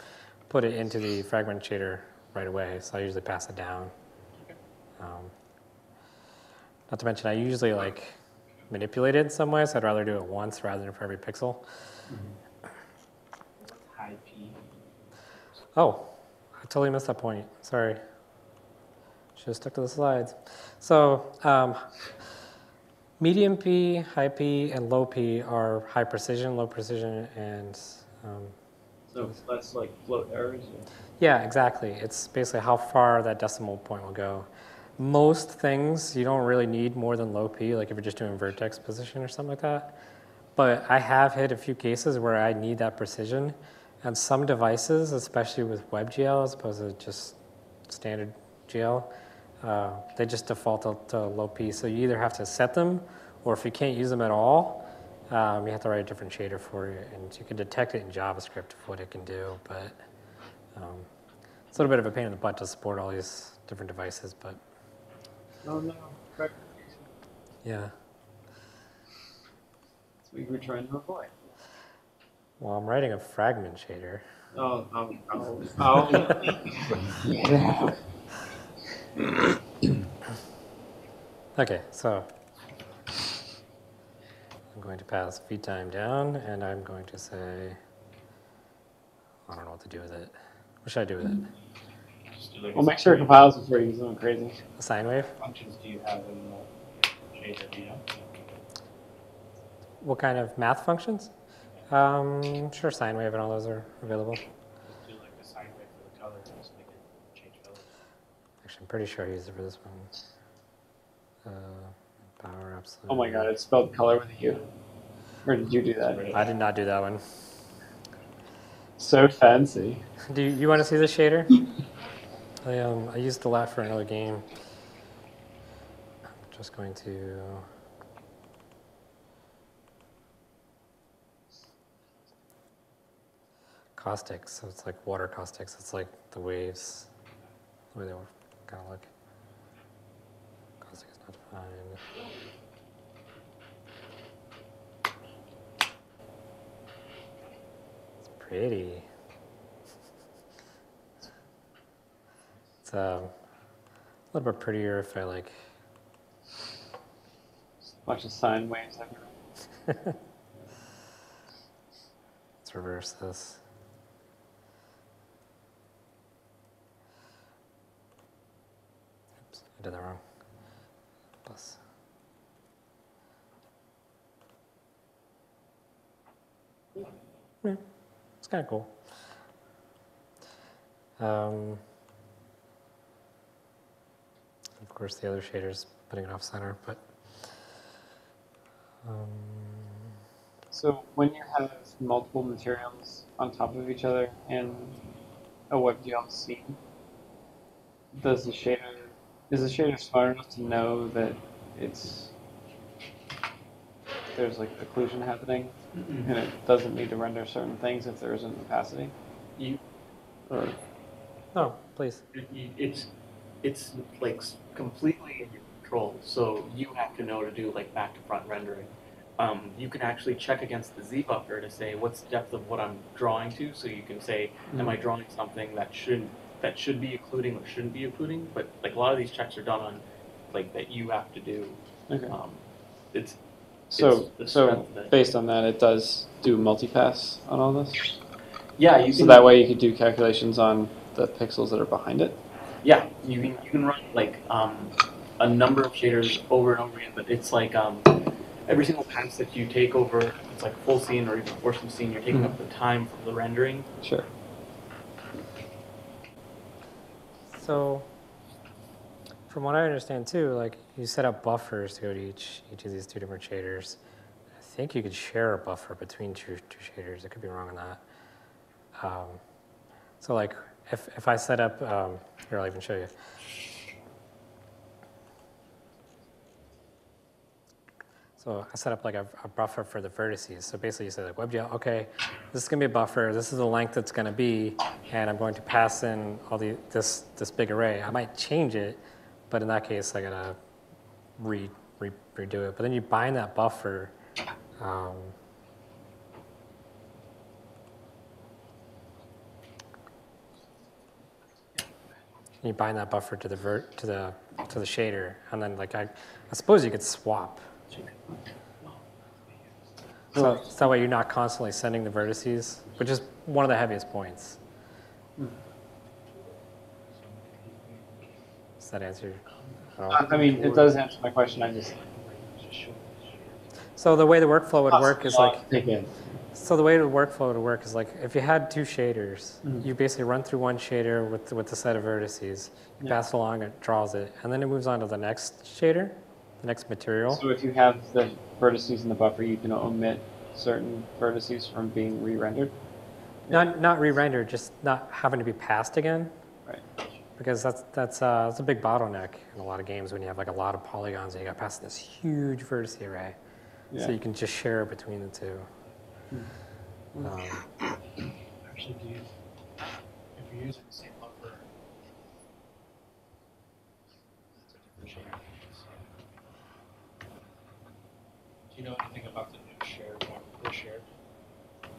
put it into the fragment shader right away. So I usually pass it down. Not to mention, I usually like manipulate it in some way, so I'd rather do it once rather than for every pixel. High P. Oh, I totally missed that point. Sorry. Should have stuck to the slides. So medium P, high P, and low P are high precision, low precision, and So that's like float errors? Or? yeah, exactly. It's basically how far that decimal point will go. Most things you don't really need more than low P, like if you're just doing vertex position or something like that. But I have hit a few cases where I need that precision. And some devices, especially with WebGL as opposed to just standard GL, they just default to low P. So you either have to set them, or if you can't use them at all, you have to write a different shader for it. And you can detect it in JavaScript of what it can do. But it's a little bit of a pain in the butt to support all these different devices. But Oh no, correct. yeah. That's what you were trying to avoid. Well, I'm writing a fragment shader. Yeah. Okay, so I'm going to pass feed time down, and I'm going to say, I don't know what to do with it. What should I do with it? Just do like Well, make sure it compiles before you do something crazy. A sine wave? functions do you have in the shader Meetup? What kind of math functions? Sure, sine wave and all those are available. Just do like a sine wave for the color and just make it change colors. Actually, I'm pretty sure I used it for this one. Power absolute. Oh my god, it spelled color with a U. Or did you do that? I did not do that one. So fancy. Do you want to see this shader? I used it a lot for another game. I'm just going to. Caustics, so it's like water caustics. It's like the waves, the way they kind of look. Caustic is not defined. It's pretty. It's a little bit prettier if I like. Bunch of sine waves everywhere. Let's reverse this. Oops, I did that wrong. Plus. Yeah, it's kind of cool. Of course, the other shader's putting it off center, but. So when you have multiple materials on top of each other in a WebGL scene, is the shader smart enough to know that there's like occlusion happening, and it doesn't need to render certain things if there isn't opacity? No, please. It's like completely in your control, so you have to know to do like back to front rendering. You can actually check against the Z buffer to say what's the depth of what I'm drawing to, so you can say, am I drawing something that should be occluding or shouldn't be occluding? But like a lot of these checks are done on like that you have to do. Okay. It's So the strength of it. based on that, it does do multipass on all this? Yeah, you So can, that way you could do calculations on the pixels that are behind it? yeah, you can run like a number of shaders over and over again, but it's like every single pass that you take over, it's like full scene or even portion scene, you're taking up the time from the rendering. Sure. So, from what I understand too, like you set up buffers to go to each of these two different shaders. I think you could share a buffer between two shaders. I could be wrong on that. So like if I set up, here I'll even show you. So I set up like a buffer for the vertices. So basically you say like WebGL, okay, this is gonna be a buffer, this is the length it's gonna be, and I'm going to pass in all this big array. I might change it, but in that case I gotta redo it. But then you bind that buffer, to the shader, and then like I suppose you could swap So that way you're not constantly sending the vertices, which is one of the heaviest points. Does that answer? I mean, it does answer my question. I just So the way the workflow would work is like, take in. so the way the workflow would work is like, if you had two shaders, you basically run through one shader with the set of vertices, you pass it along, it draws it, and then it moves on to the next shader, the next material. So if you have the vertices in the buffer, you can omit certain vertices from being re-rendered? Not re-rendered, just not having to be passed again. Right. Because that's a big bottleneck in a lot of games when you have like a lot of polygons and you got past this huge vertex array. Yeah. So you can just share between the two. Actually, if you're using the same buffer, that's a different shader. Do you know anything about the new shared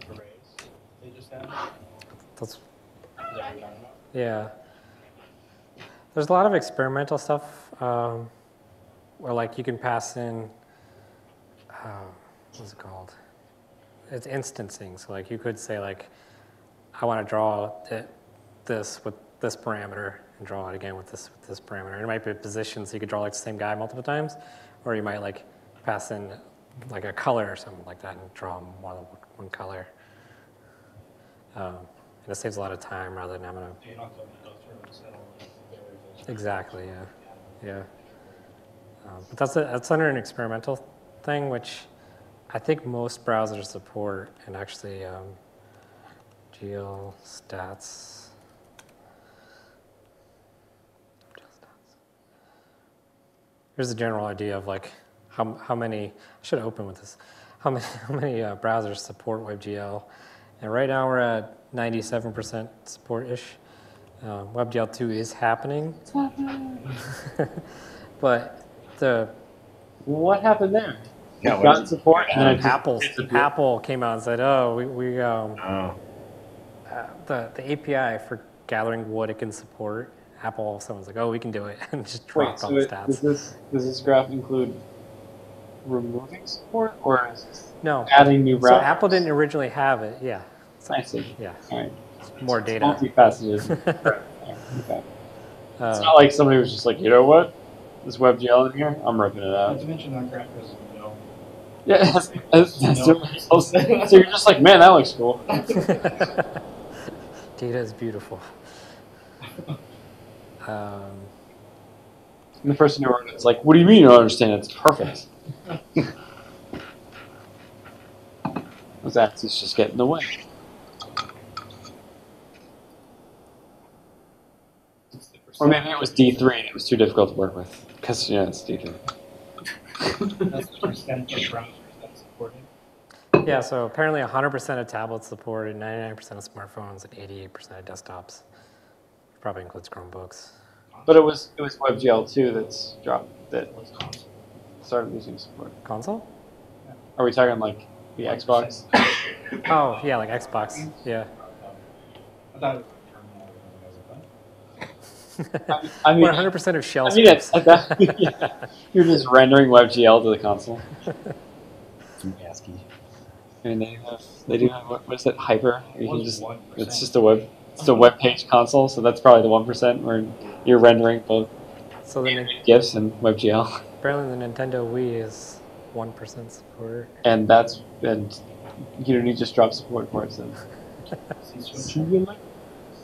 arrays they just added? That's, Is that what you're talking about? yeah. There's a lot of experimental stuff where like you can pass in, what's it called? It's instancing. So like you could say like, I want to draw this with this parameter and draw it again with this parameter. And it might be a position, so you could draw like the same guy multiple times, or you might like pass in like a color or something like that and draw more than one color. And it saves a lot of time rather than having to. You don't have to go through and settle variables. Exactly, yeah. But that's under an experimental thing, which I think most browsers support, and actually GL stats. Here's the general idea of like how many, I should open with this, how many browsers support WebGL. And right now we're at 97% support-ish. WebGL 2 is happening. It's happening. But What happened there? Yeah, It got support, and then it just Apple came out and said, "Oh, we Oh. the API for gathering what it can support." Apple, someone's like, "Oh, we can do it," and just dropped all the stats. Does this graph include removing support, or is it No, adding new so routers? Apple didn't originally have it. Yeah, I see. yeah, All right. more data. Multifaceted. Okay. It's Uh, not like somebody was just like, you know what? This WebGL in here, I'm ripping it Not out. to mention that graph is no. Yeah, that's so you're just like, man, that looks cool. Data is beautiful. And the person who wrote it's like, what do you mean you don't understand it? It's perfect. Those axes just get in the way. Or maybe it was D3 and it was too difficult to work with. Because, yeah, it's D3. That's the percent of browsers that's supported. Yeah, so apparently 100% of tablets supported, 99% of smartphones, and 88% of desktops. Probably includes Chromebooks. But it was WebGL 2 that's dropped, that What's console? started losing support. Console? Are we talking like the Xbox? Oh, yeah, like Xbox. Yeah. I thought it was a terminal. I mean, 100% of shell I mean, scripts. at that, yeah, you're just rendering WebGL to the console. Some ASCII. And they do have what is it, Hyper? You can Was just 1%. it's just a web page console, so that's probably the 1% where you're rendering both So then GIFs and WebGL, apparently the Nintendo Wii is 1% support. and you just drop support for it. So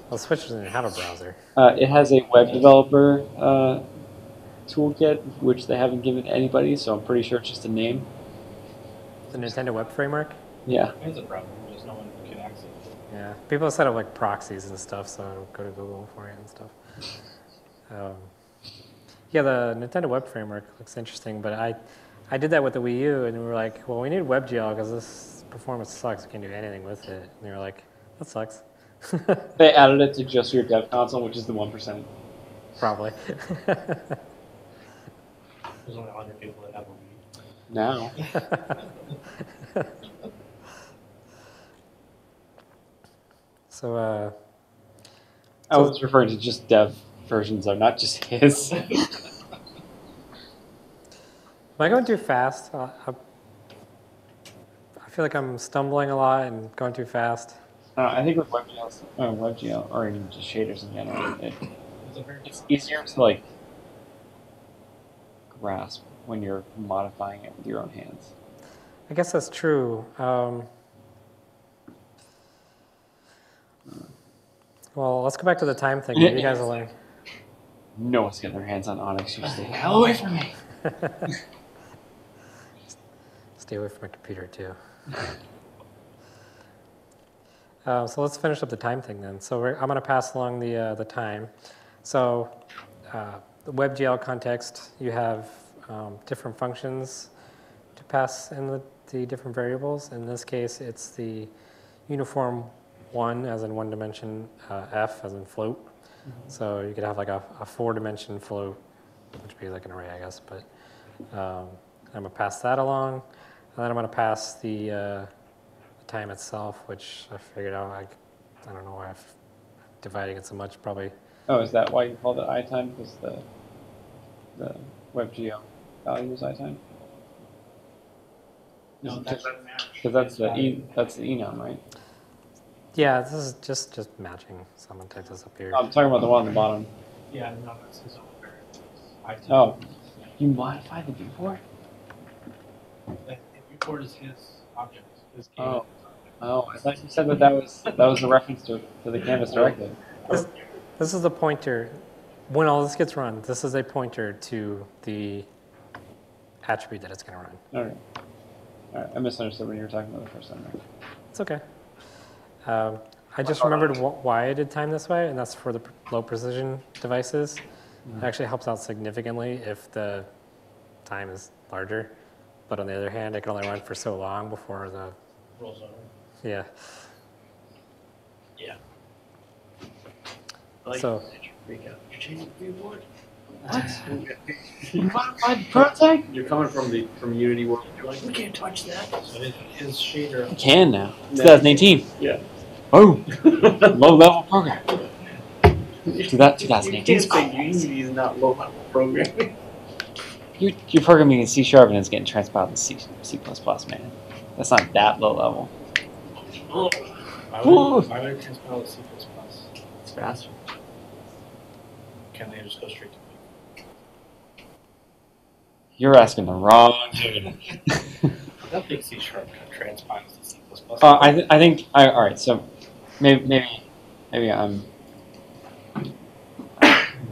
Well, Switch doesn't have a browser. it has a web developer toolkit, which they haven't given anybody, so I'm pretty sure it's just a name. The Nintendo Web Framework? Yeah. It's a problem, just no one can access it. Yeah. People set up like proxies and stuff, so it'll go to Google for it and stuff. Yeah, the Nintendo Web Framework looks interesting, but I did that with the Wii U, and we were like, well, we need WebGL because this performance sucks. We can't do anything with it. And they were like, that sucks. They added it to just your dev console, which is the 1%. Probably. There's only 100 people that have a Wii. Now. So, I was referring to just dev versions, though, not just his. Am I going too fast? I feel like I'm stumbling a lot and going too fast. I think with WebGL, or even just shaders in general, it's easier to like grasp when you're modifying it with your own hands. I guess that's true. Well, let's go back to the time thing. You guys will learn. No one's getting their hands on Onyx. You stay the hell away from me. Stay away from my computer too. So let's finish up the time thing then. So I'm going to pass along the time. So the WebGL context, you have different functions to pass in the different variables. In this case, it's the uniform one, as in one dimension, f, as in float. So you could have like a 4-dimension float, which would be like an array, I guess. But I'm going to pass that along. And then I'm going to pass the time itself, which I figured out, I don't know why I'm dividing it so much, probably. Oh, is that why you called it iTime? Because the WebGL value is iTime? No, that should match. Because that's the enum, right? Yeah, this is just matching. So I'm going to type this up here. I'm talking about the one on the bottom. Yeah, no, that's his own variable. Oh, you modified the viewport? The viewport is his object. His game. Oh, I thought you said that was a reference to the canvas directly. This is a pointer. When all this gets run, this is a pointer to the attribute that it's going to run. All right. I misunderstood when you were talking about the first time. It's okay. I just remembered why I did time this way, and that's for the low precision devices. It actually helps out significantly if the time is larger. But on the other hand, it can only run for so long before the Rolls over. yeah. Yeah. So Freak out. You're changing the viewport? What? You modified the prototype? You're coming from Unity World. You're like, we can't touch that. So his shader. You can now. 2018. Yeah. Oh, low level program. Do that 2018. You can't say Unity is not low level programming. You're programming in C# and it's getting transpiled in C++, man. That's not that low level. Why would it transpile to C++? It's faster. Can they just go straight to You're asking the wrong dude. I don't think C# transpiles to C++. I think all right. So maybe I'm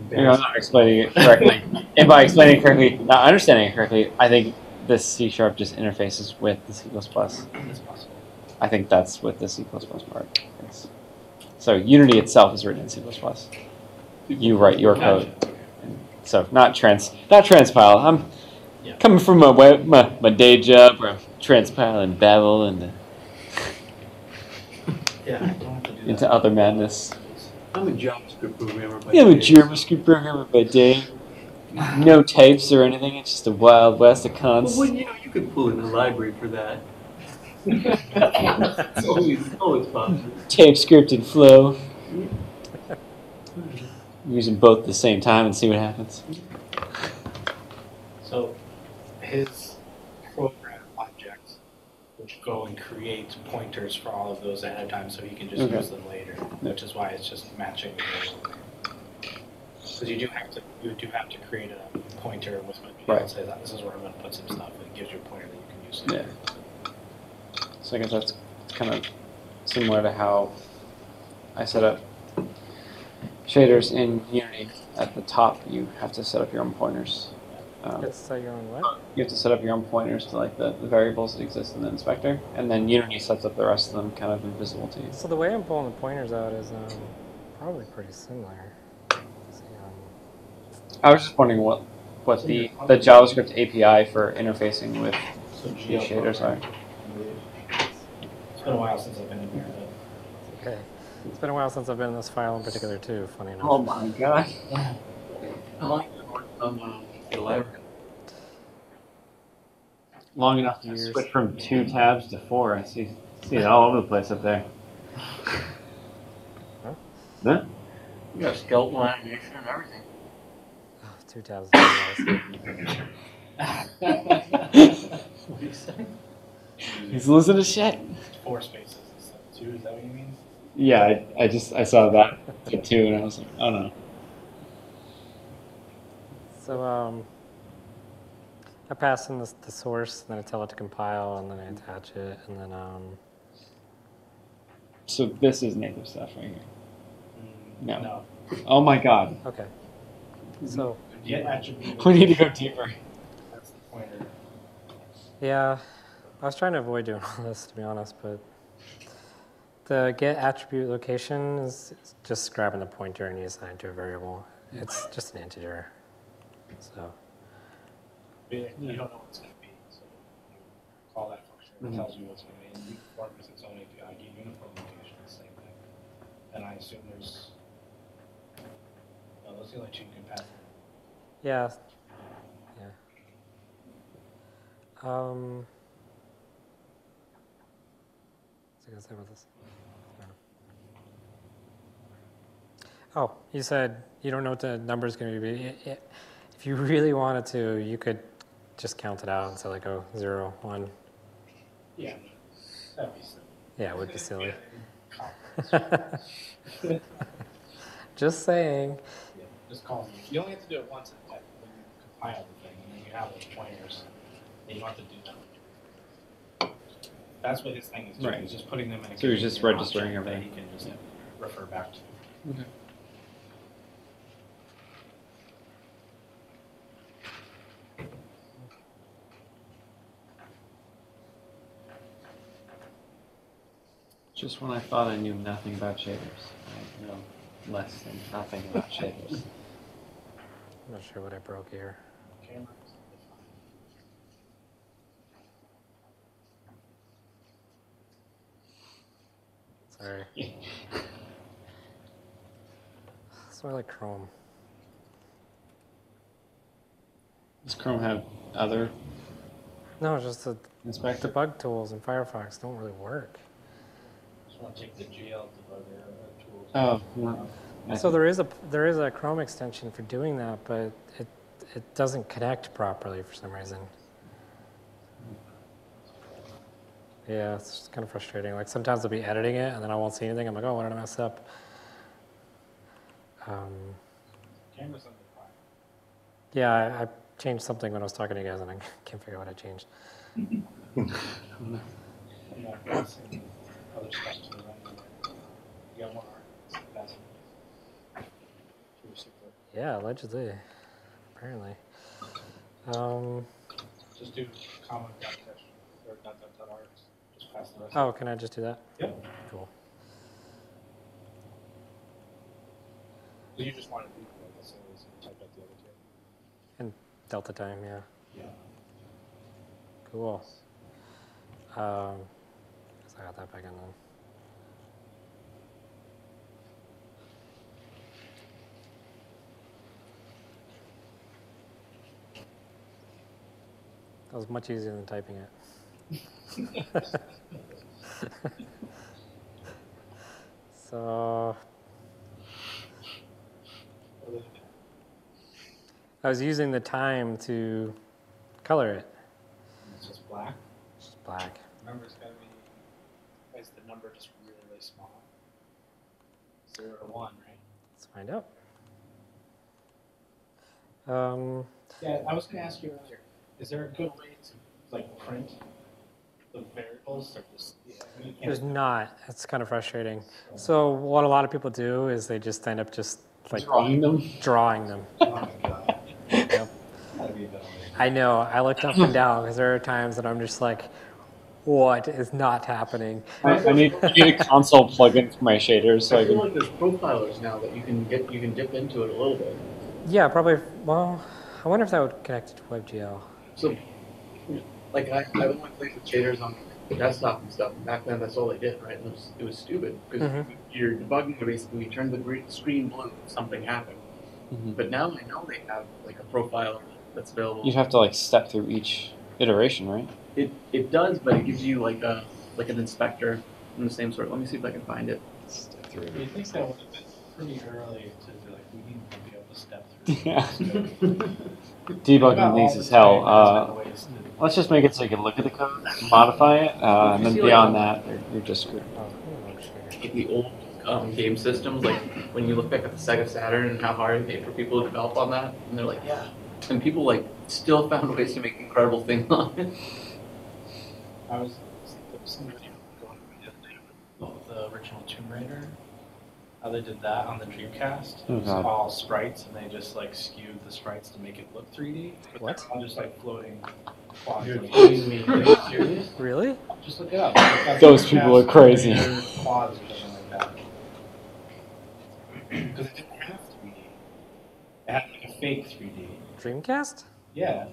not explaining it correctly. And by explaining it correctly, not understanding it correctly, I think this C# just interfaces with the C++. It's possible. I think that's what the C++ part is. So Unity itself is written in C++. You write your code. So not transpile. I'm coming from my day job where I'm transpiling Babel and Yeah, I don't have to do that. into other madness. I'm a JavaScript programmer by I'm a day. JavaScript programmer by day. No types or anything. It's just a wild west of Well, cons. you could pull in a library for that. It's always possible. TypeScript and Flow. Using both at the same time and see what happens. So his program object would go and create pointers for all of those ahead of time so he can just use them later, which is why it's just matching. Because you do have to create a pointer with what you say that this is where I'm going to put some stuff, and it gives you a pointer that you can use. Yeah. So I guess that's kind of similar to how I set up shaders in Unity. At the top, you have to set up your own pointers. It's your own what? You have to set up your own pointers to like the variables that exist in the inspector, and then Unity sets up the rest of them kind of invisible to you. So the way I'm pulling the pointers out is probably pretty similar. I was just wondering what the JavaScript API for interfacing with these shaders are. It's been a while since I've been in here. Okay. It's been a while since I've been in this file in particular too, funny enough. Oh my god. How long have you been working on the library? Long enough to switch from 2 tabs to 4. I see it all over the place up there. Huh? You got skeleton animation and everything. Oh, 2 tabs. What do you say? He's losing his shit. 4 spaces instead of 2, is that what you mean? Yeah, I saw that too, and I was like, oh no. So I pass in the source, and then I tell it to compile, and then I attach it, and then So this is native stuff right here. No. No. Oh my god. okay. So Get attribute. We need to go deeper. That's the pointer. yeah, I was trying to avoid doing all this, to be honest, but the get attribute location is just grabbing the pointer and you assign it to a variable. It's just an integer. So You don't know what it's going to be, so you call that function. It tells you what's going to be. And uniform is its own API. Get uniform location, the same thing. And I assume there's. No, those are the only 2 you can pass. yeah, yeah. What's I gonna say about this? Oh, you said you don't know what the number is going to be. If you really wanted to, you could just count it out and say like, oh, 0, 1. Yeah. That'd be silly. Yeah, it would be silly. Just saying. Yeah, just call them. You only have to do it once when you compile the thing, and then you have those pointers, and you don't have to do that. That's what his thing is doing. Right. He's just putting them in a So he's just container registering object that everything. he can just refer back to. Okay. Just when I thought I knew nothing about shaders, I know less than nothing about shaders. I'm not sure what I broke here. Camera. Sorry. So I like Chrome. Does Chrome have other No, just the inspector? debug tools in Firefox don't really work. Just want to take the GL debugger tools. Oh, no. So there is a Chrome extension for doing that, but it doesn't connect properly for some reason. Yeah, it's just kind of frustrating. Like sometimes I'll be editing it and then I won't see anything. I'm like, oh, what did I mess up? Camera's on the fire. Yeah, I changed something when I was talking to you guys and I can't figure out what I changed. I'm not passing other stuff to the right. You got more art. Pass it. Super. Yeah, allegedly, apparently. Just do comment dash or .args. Just pass the rest. Oh, can I just do that? Yep. Cool. So you just want to do this and type out the other 2. And delta time, yeah. Yeah. Cool. Guess I got that back in then. That was much easier than typing it. So I was using the time to color it. It's just black. It's just black. Remember, it's got to be. Is the number just really, really small? 0 to 1, right? Let's find out. Yeah, I was going to ask you earlier. Is there a good way to like print the variables or just? Yeah, I mean, you There's can't. not. It's kind of frustrating. So what a lot of people do is they just end up just like Drawing them? drawing them. Oh my god. Yep. That'd be a bit I know. I looked up and down because there are times that I'm just like, what is not happening? I need a console plugin for my shaders so I I feel can. like there's profilers now that you can dip into it a little bit. Yeah, probably. Well, I wonder if that would connect to WebGL. So, like I only played with shaders on the desktop and stuff. And back then, that's all they did, right? And it was stupid because you're debugging. Basically, you turn the screen blue, something happened. But now I know they have like a profile that's available. You'd have to like step through each iteration, right? It does, but it gives you like an inspector in the same sort. Let me see if I can find it. Step through. Do you think that would have been pretty early to be like, we need to be able to step through. Yeah. Debugging things as hell. Let's just make it so you can look at the code, modify it, and then beyond that, you're just screwed. Like the old game systems, like when you look back at the Sega Saturn and how hard it paid for people to develop on that, and they're like, yeah, and people like still found ways to make incredible things on it. I was some video going the other day with the original Tomb Raider. How they did that on the Dreamcast. It was all sprites, and they just like skewed the sprites to make it look 3D. But What? all just like floating. You're kidding me. Are you serious? Really? Just look it up. Like, Those people are crazy. Quads or something like that. Because it didn't have 3D. It had like a fake 3D. Dreamcast? Yeah.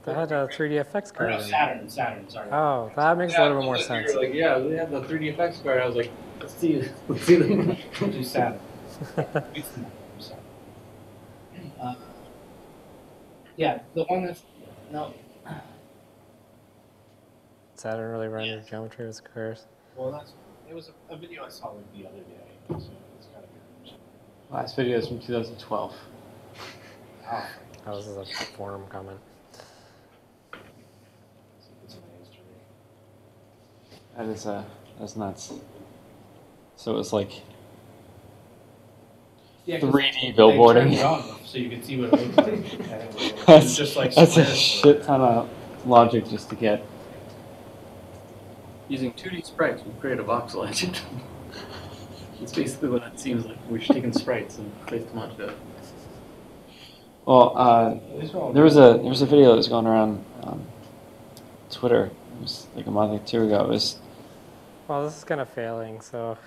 That had a 3D FX Or card. no, in it. Saturn, sorry. Oh, that makes a little bit more sense. You're like, yeah, we had the 3D effects card. I was like, let's see them. Do Saturn. It's not Saturn. Yeah, the one that's no. Saturn really rendered geometry with squares. Well, it was a video I saw like the other day, so it's gotta be. Last video is from 2012. Oh, That was a forum comment. it's amazing. That's nuts. So it was like Yeah, 'cause 3D they turned billboarding. it on so you could see what it looked like. And it was That's just like that's a squares. shit ton of logic just to get. Using 2D sprites, we create a voxel engine. It's basically what it seems like. We're just taking sprites and placed them onto it. Well, there was a video that was going around Twitter. It was like a month or two ago. It was Well, this is kind of failing, so.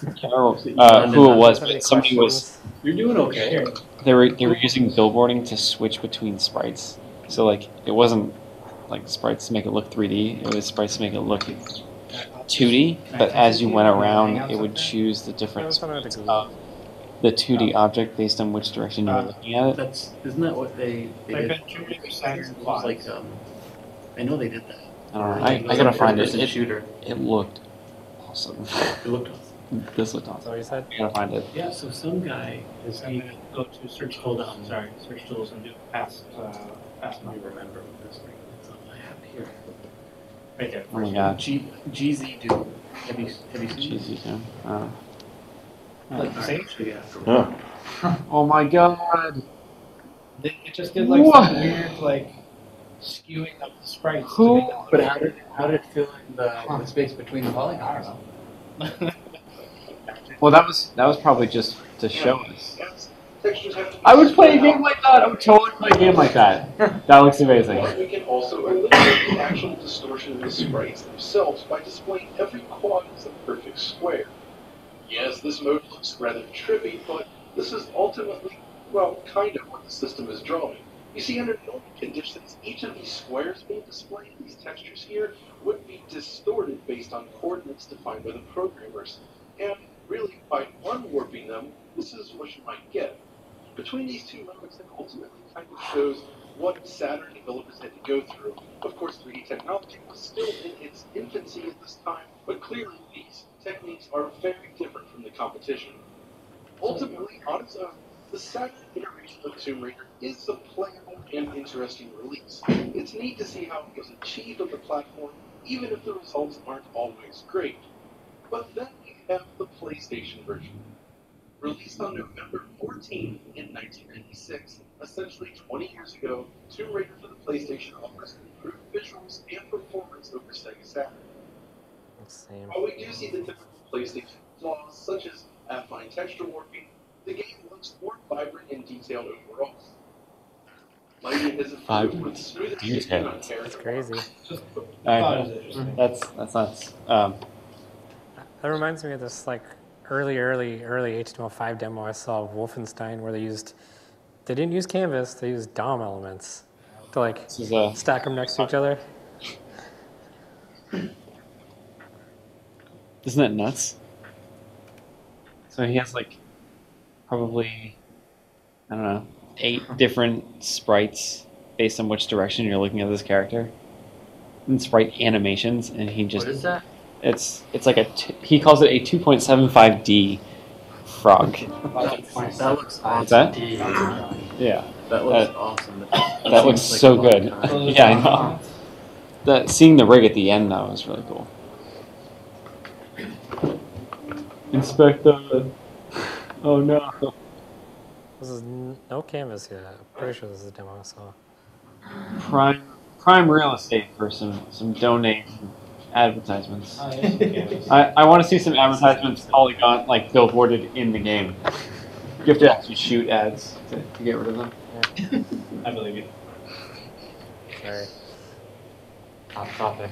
I can't remember who it was, Have any but somebody was. questions? You're doing okay. They were using billboarding to switch between sprites. So like it wasn't like sprites to make it look 3D. It was sprites to make it look 2D. But as you went around, it would choose the different sprites of the 2D object based on which direction you were looking at it. Isn't that what they did? Saturn It was like I know they did that. I don't know. I gotta find it. Shooter. It looked awesome. It looked awesome. This looked That's awesome. what you said? I gotta find it. Yeah. So some guy is And then go to search tools. Search tools and do past I don't remember what this thing is. I have it here. right there. Oh my god. GZ do. Have you seen Cheesy too. Like the same? Yeah. Oh my god. It just did like What? some weird like skewing of the sprites. Who? To make them But how did it fill in the space between the polygons? Well, that was probably just to show us. I would play a game like that. I would totally play a game like that. That looks amazing. We can also eliminate the actual distortion of the sprites themselves by displaying every quad as a perfect square. Yes, this mode looks rather trippy, but this is ultimately, well, kind of what the system is drawing. You see, under normal conditions, each of these squares being displayed, these textures here, would be distorted based on coordinates defined by the programmers. And really, by unwarping them, this is what you might get. Between these two modes, it ultimately kind of shows what Saturn developers had to go through. Of course, 3D technology was still in its infancy at this time, but clearly these techniques are very different from the competition. Ultimately, on its own, the Saturn iteration of Tomb Raider is a playable and interesting release. It's neat to see how it was achieved on the platform, even if the results aren't always great. But then we have the PlayStation version. Released on November 14 in 1996, essentially 20 years ago, Tomb Raider for the PlayStation offers improved visuals and performance over Sega Saturn. Same. While we do see the typical PlayStation flaws, such as affine texture warping, the game looks more vibrant and detailed overall. Lighting is improved with smoother shifting on character. That's crazy. That's nuts. That reminds me of this like early HTML5 demo I saw of Wolfenstein where they didn't use canvas, they used DOM elements to like stack them next to each other. Isn't that nuts? So he has like probably, I don't know, 8 different sprites based on which direction you're looking at this character. And sprite animations, and he just... What is that? It's like he calls it a 2.75D frog. That looks What's that? awesome. Yeah. That looks awesome. That looks seems like so a long good. time. Yeah, I know. Seeing the rig at the end though was really cool. Inspector. Oh no. This is no canvas yet. I'm pretty sure this is a demo. So Prime real estate for some donate advertisements. I want to see some advertisements polygon like billboarded in the game. You have to actually shoot ads to get rid of them. I believe you. sorry. Hot topic.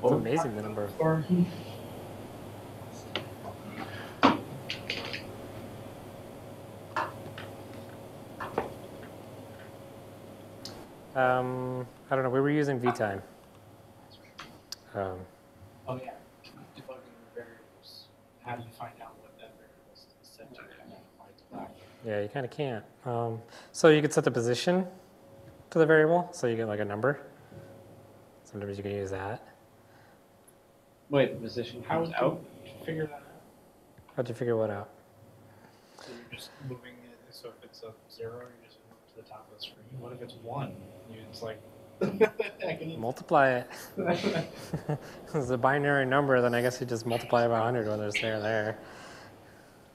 It's amazing the number of. I don't know. We were using VTime. Oh yeah. Debugging variables. How do you find out what that variable is set to? Yeah, you kind of can't. So you could set the position to the variable, so you get like a number. Sometimes you can use that. Wait, the position comes out? Figure that out. How'd you figure what out? So you're just moving it. So if it's a 0, you're just moving it to the top of the screen. What if it's 1? It's like multiply it. If it's a binary number, then I guess you just multiply it by 100, whether it's there or there.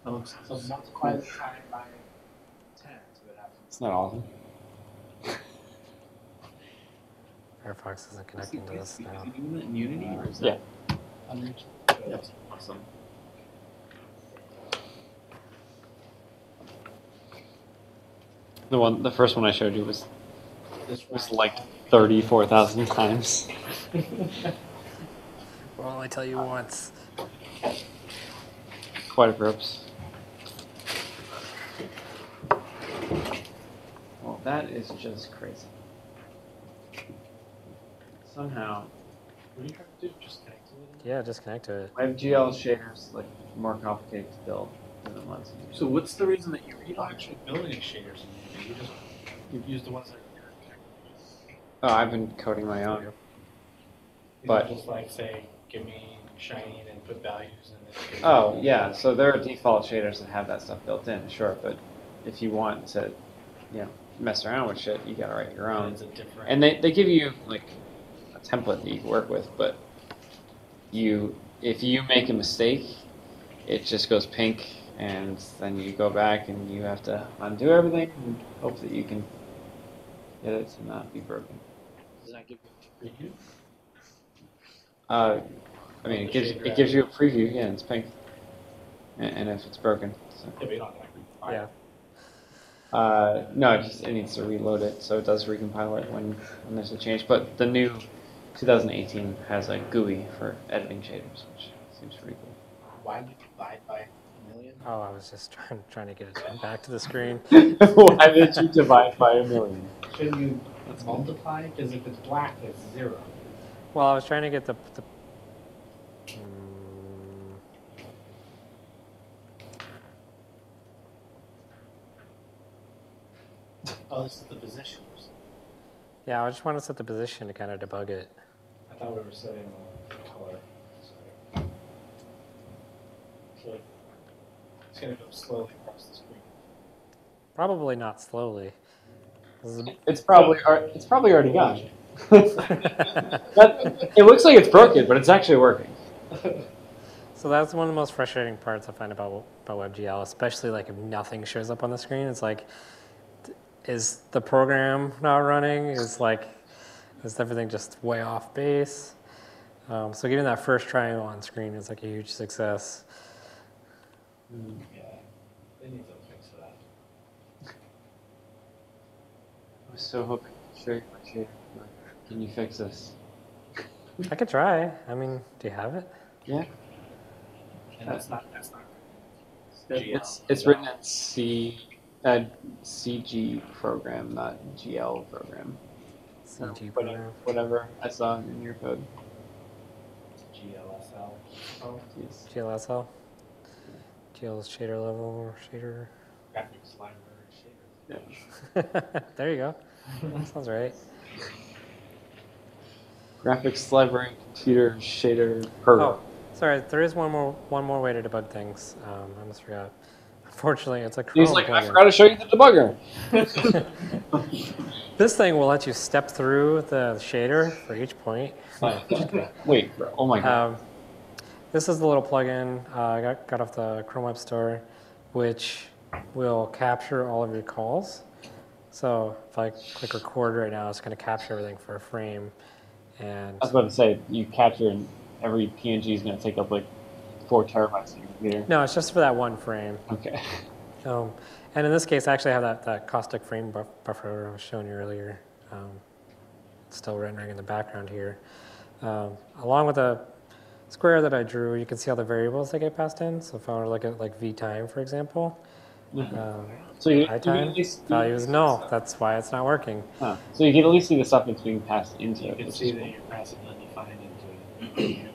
so multiply the time by 10. So it happens. It's not awesome. Firefox isn't connecting to this now. Is he doing that in Unity or is Yeah. that? That's awesome. The first one I showed you was like 34,000 times. Well, I tell you once. Quite a ropes. Well, that is just crazy. Somehow, What are you trying to do? Just connect to it? Yeah, just connect to it. WebGL shaders like more complicated to build than it was. So what's the reason that you You don't actually build any shaders in Unity. You use the ones that you're connected to. Oh, I've been coding my own. But- Just like say, give me shiny and put values in it. Oh, yeah, so there are default shaders that have that stuff built in, sure, but if you want to, mess around with shit, you gotta write your own. It's a different. And they give you, like, a template that you can work with, but if you make a mistake, it just goes pink, and then you go back and you have to undo everything and hope that you can get it to not be broken. Does that give you a preview? I mean, it gives you a preview, yeah, it's pink. And if it's broken. So. Yeah, but you don't have to like Yeah. No, it needs to reload it, so it does recompile it when there's a change. But the new 2018 has a GUI for editing shaders, which seems pretty cool. Why would you divide by 1,000,000? Oh, I was just trying to get it back to the screen. Why did you divide by 1,000,000? Shouldn't you multiply? Because if it's black, it's 0. Well, I was trying to get the Oh, this is the position. yeah, I just want to set the position to kind of debug it. I thought we were setting the color. So it's going to go slowly across the screen. Probably not slowly. It's probably already gone. It looks like it's broken, but it's actually working. So that's one of the most frustrating parts I find about WebGL, especially like if nothing shows up on the screen. It's like, is the program not running? Is everything just way off base? So getting that first triangle on screen is like a huge success. Yeah, they need to fix that. I was so hoping to show you my shader. Can you fix this? I could try. I mean, do you have it? Yeah. And that's not It's written in CG program, not GL program. CG program. Whatever I saw in your code. GLSL. Oh, yes. GLSL. GL's shader level or shader. Graphics library shader. Yeah. There you go. Sounds right. Graphics library, computer shader program. Oh, Sorry, there is one more way to debug things. I almost forgot. Unfortunately, it's a Chrome He's like, I plugin. forgot to show you the debugger. This thing will let you step through the shader for each point. Wait, oh my god. This is the little plugin I got off the Chrome Web Store, which will capture all of your calls. So if I click record right now, it's going to capture everything for a frame. And I was about to say, you capture and every PNG is going to take up like 4 terabytes of your computer. no, it's just for that one frame. Okay. And in this case, I actually have that caustic frame buffer I was showing you earlier. It's still rendering in the background here. Along with the square that I drew, you can see all the variables that get passed in. So if I were to look at like vtime, for example, So you time value is null. That's why it's not working. Huh. So you can at least see the stuff that's being passed into it. You can see that you're passing undefined into it.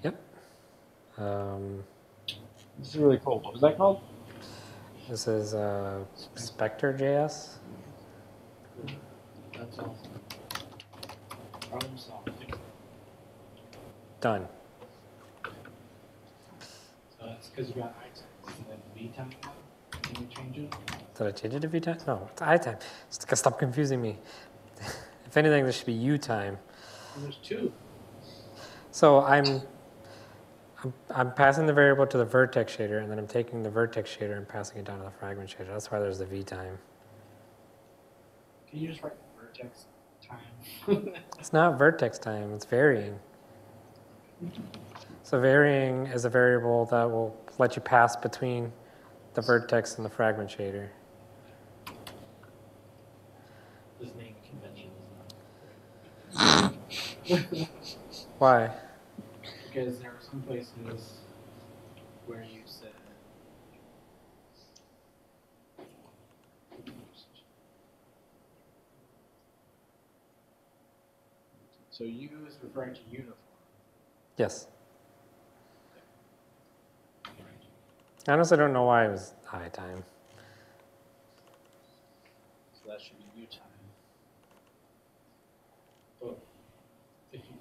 Yep. This is really cool. What was that called? This is Spectre.js. That's awesome. Problem solved. Done. So that's because you got items and then vtime now. Can you change it? Did I change it to vtime? No, it's itime. Stop confusing me. If anything, this should be utime. Well, there's 2. So I'm passing the variable to the vertex shader, and then I'm taking the vertex shader and passing it down to the fragment shader. That's why there's the vtime. Can you just write vertex time? It's not vertex time, it's varying. So varying is a variable that will let you pass between the vertex and the fragment shader. This name convention is not. Why? Because there are some places where you said so U is referring to uniform. Yes. I honestly don't know why it was itime. So that should be U time. But if you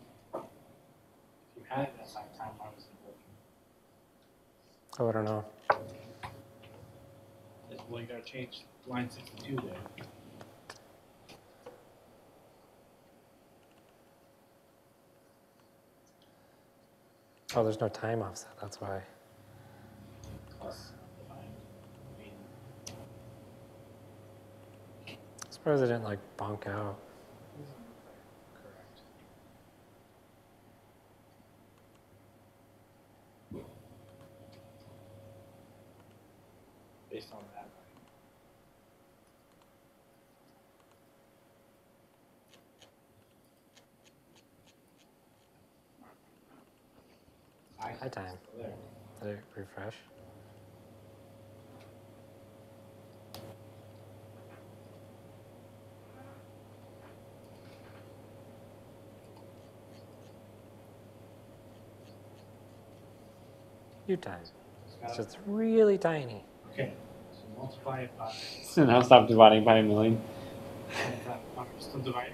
had it as time, why was it working? Oh, I don't know. Well, you gotta change line 62 there. Oh, there's no time offset, that's why. Plus defined. I mean, I'm surprised it didn't like bonk out. correct. Based on that, Itime. there. Did it refresh? U-time. It's just really tiny. Okay, so multiply it by. So now stop dividing by a million. Still dividing?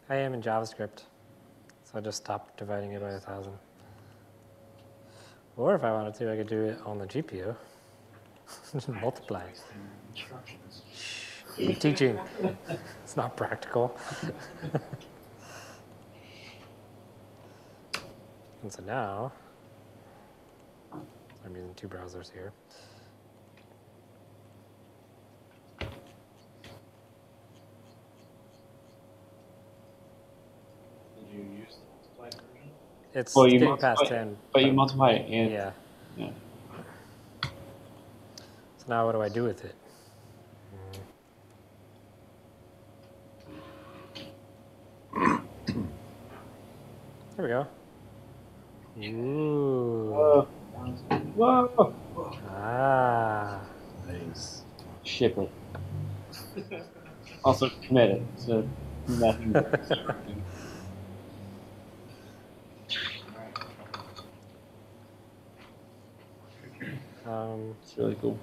I am in JavaScript, so I just stopped dividing it by 1,000. Or if I wanted to, I could do it on the GPU. Just multiply. Instructions. I'm teaching. It's not practical. And so now, I'm using 2 browsers here. Did you use the multiplied version? It's Well, you getting multiply past it, 10. But you multiply it and Yeah. yeah. So now what do I do with it? There we go. Ooh. Whoa. Ah. Nice. Ship it. Also commit it. So nothing. It's really cool.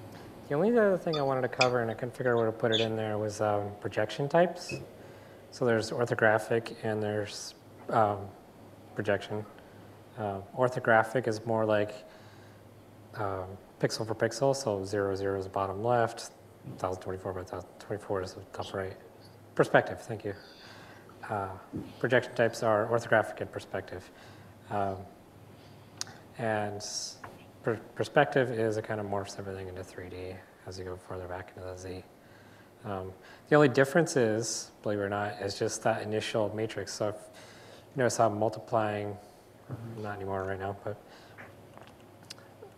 The only other thing I wanted to cover, and I couldn't figure out where to put it in there, was projection types. So there's orthographic and there's projection. Orthographic is more like pixel for pixel, so 0, 0 is the bottom left, 1024 by 1024 is the top right. Perspective, thank you. Projection types are orthographic and perspective. And perspective is it kind of morphs everything into 3D as you go further back into the Z. The only difference is, believe it or not, is just that initial matrix. So if you notice how I'm multiplying, not anymore right now, but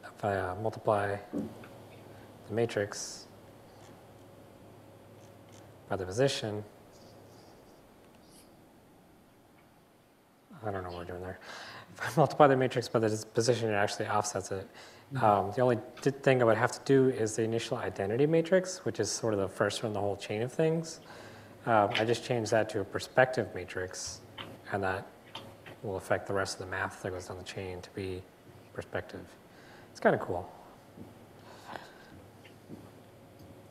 if I multiply the matrix by the position, I don't know what we're doing there. If I multiply the matrix by the position, it actually offsets it. The only thing I would have to do is the initial identity matrix, which is sort of the first one in the whole chain of things. I just changed that to a perspective matrix, and that will affect the rest of the math that goes down the chain to be perspective. It's kind of cool.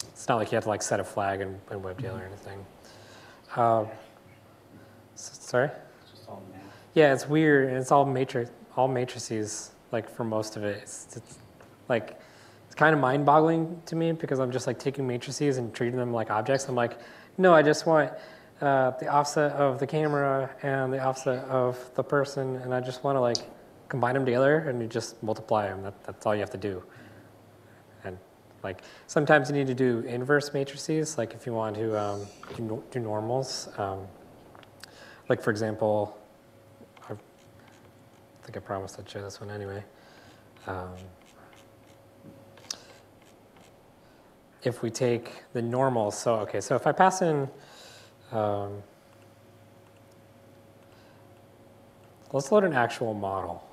It's not like you have to like set a flag in WebGL or anything. Sorry? Yeah, it's weird, and it's all matrices. Like for most of it, it's like it's kind of mind-boggling to me because I'm just like taking matrices and treating them like objects. I'm like, no, I just want the offset of the camera and the offset of the person, and I just want to like combine them together, and you just multiply them. That's all you have to do. And like sometimes you need to do inverse matrices, like if you want to do normals. Like for example, I think I promised I'd show this one anyway. If we take the normal, so if I pass in, let's load an actual model,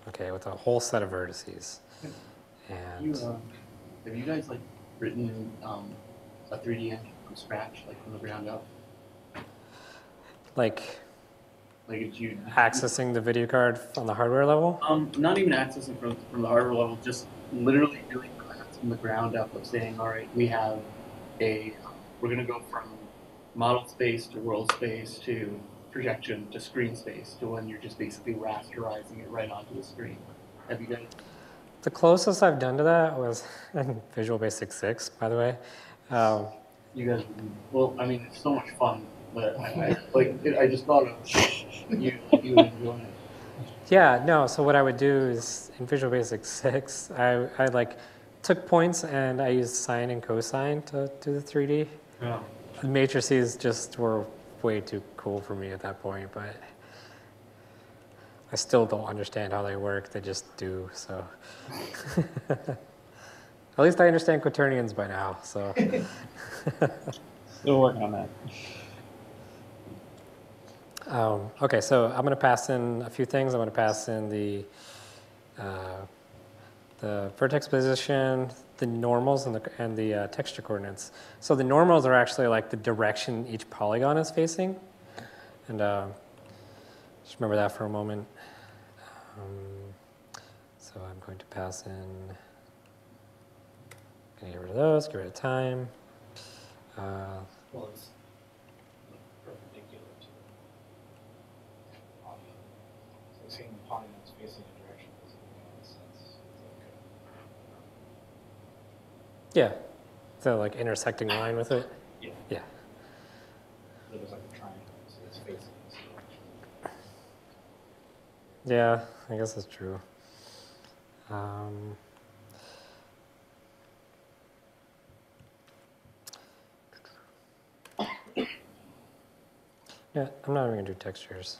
okay, with a whole set of vertices. And Have you guys like written a 3D engine from scratch, like from the ground up? Like did you accessing the video card on the hardware level? Not even accessing from the hardware level, just literally doing that from the ground up of saying, all right, we have we're going to go from model space to world space to projection to screen space to when you're just basically rasterizing it right onto the screen. Have you guys? The closest I've done to that was in Visual Basic 6, by the way. You guys, well, I mean, it's so much fun, but I just thought of you enjoying it. Yeah, no, so what I would do is in Visual Basic 6, I like took points and I used sine and cosine to do the 3D. Yeah. The matrices just were way too cool for me at that point, but I still don't understand how they work. They just do, so. At least I understand quaternions by now, so. Still working on that. Okay, so I'm going to pass in a few things. I'm going to pass in the vertex position, the normals, and the texture coordinates. So the normals are actually like the direction each polygon is facing. And just remember that for a moment. So I'm going to pass in, going to get rid of those, get rid of time. Well, it's perpendicular to the polygon. So saying the polygon's facing a direction doesn't make any sense. Yeah, so like intersecting line with it? Yeah. Yeah. There's like a triangle, so it's facing this direction. Yeah, I guess that's true. Yeah, I'm not even going to do textures.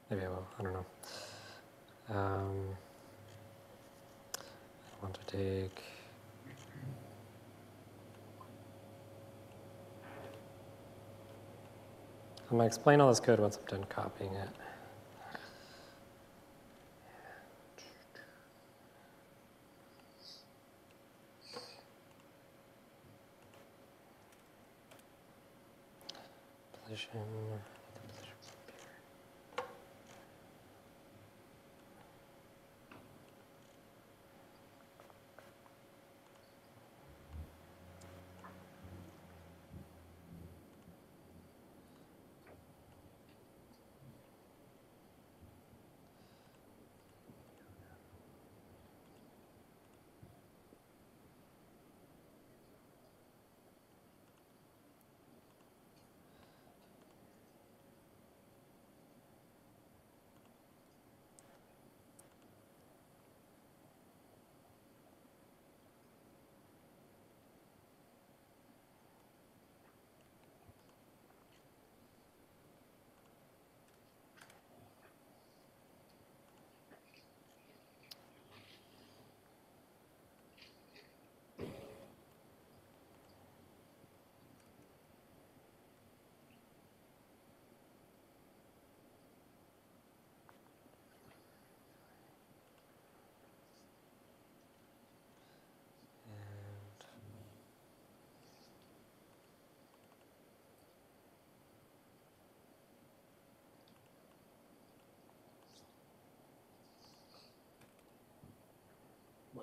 Maybe I will, I don't know. I want to take... I'm going to explain all this code once I'm done copying it. Position.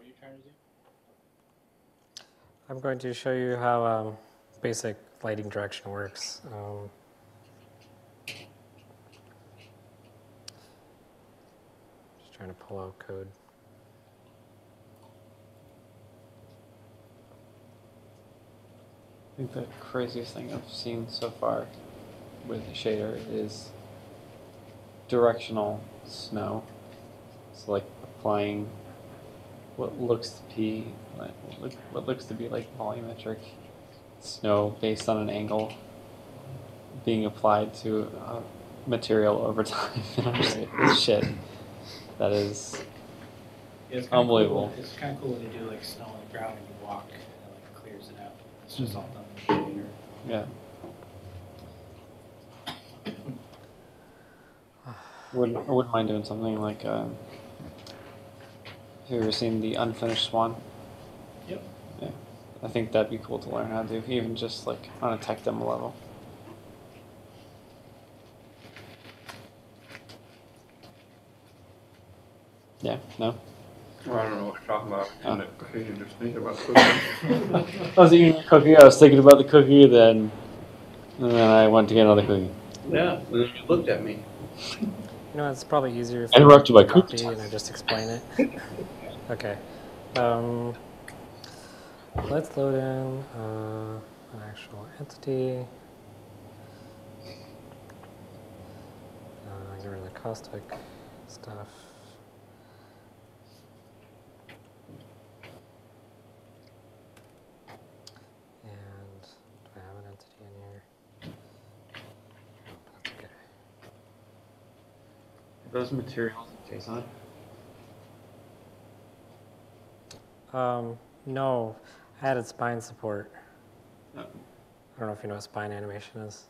you trying to do? I'm going to show you how basic lighting direction works. Just trying to pull out code. I think the craziest thing I've seen so far with a shader is directional snow. So like applying what looks to be like volumetric snow based on an angle being applied to material over time. And I'm just like, this shit. That is Yeah, it's kinda unbelievable. Cool. It's kind of cool when you do like snow on the ground and you walk and it like clears it out. It's just all done with shader. Yeah. I wouldn't mind doing something like, have you ever seen The Unfinished Swan? Yep. Yeah. I think that'd be cool to learn how to do, even just like on a tech demo level. Yeah, no? Well, I don't know what you're talking about. Oh. You just think about cooking. I was eating a cookie, I was thinking about the cookie, and then I went to get another cookie. Yeah, and then you looked at me. You know, it's probably easier if Interrupted by copy cookie. and I just explain it. Okay. Let's load in an actual entity. Get rid of the caustic stuff. And do I have an entity in here? That's okay. Are those materials in JSON? No, I added spine support. No. I don't know if you know what spine animation is.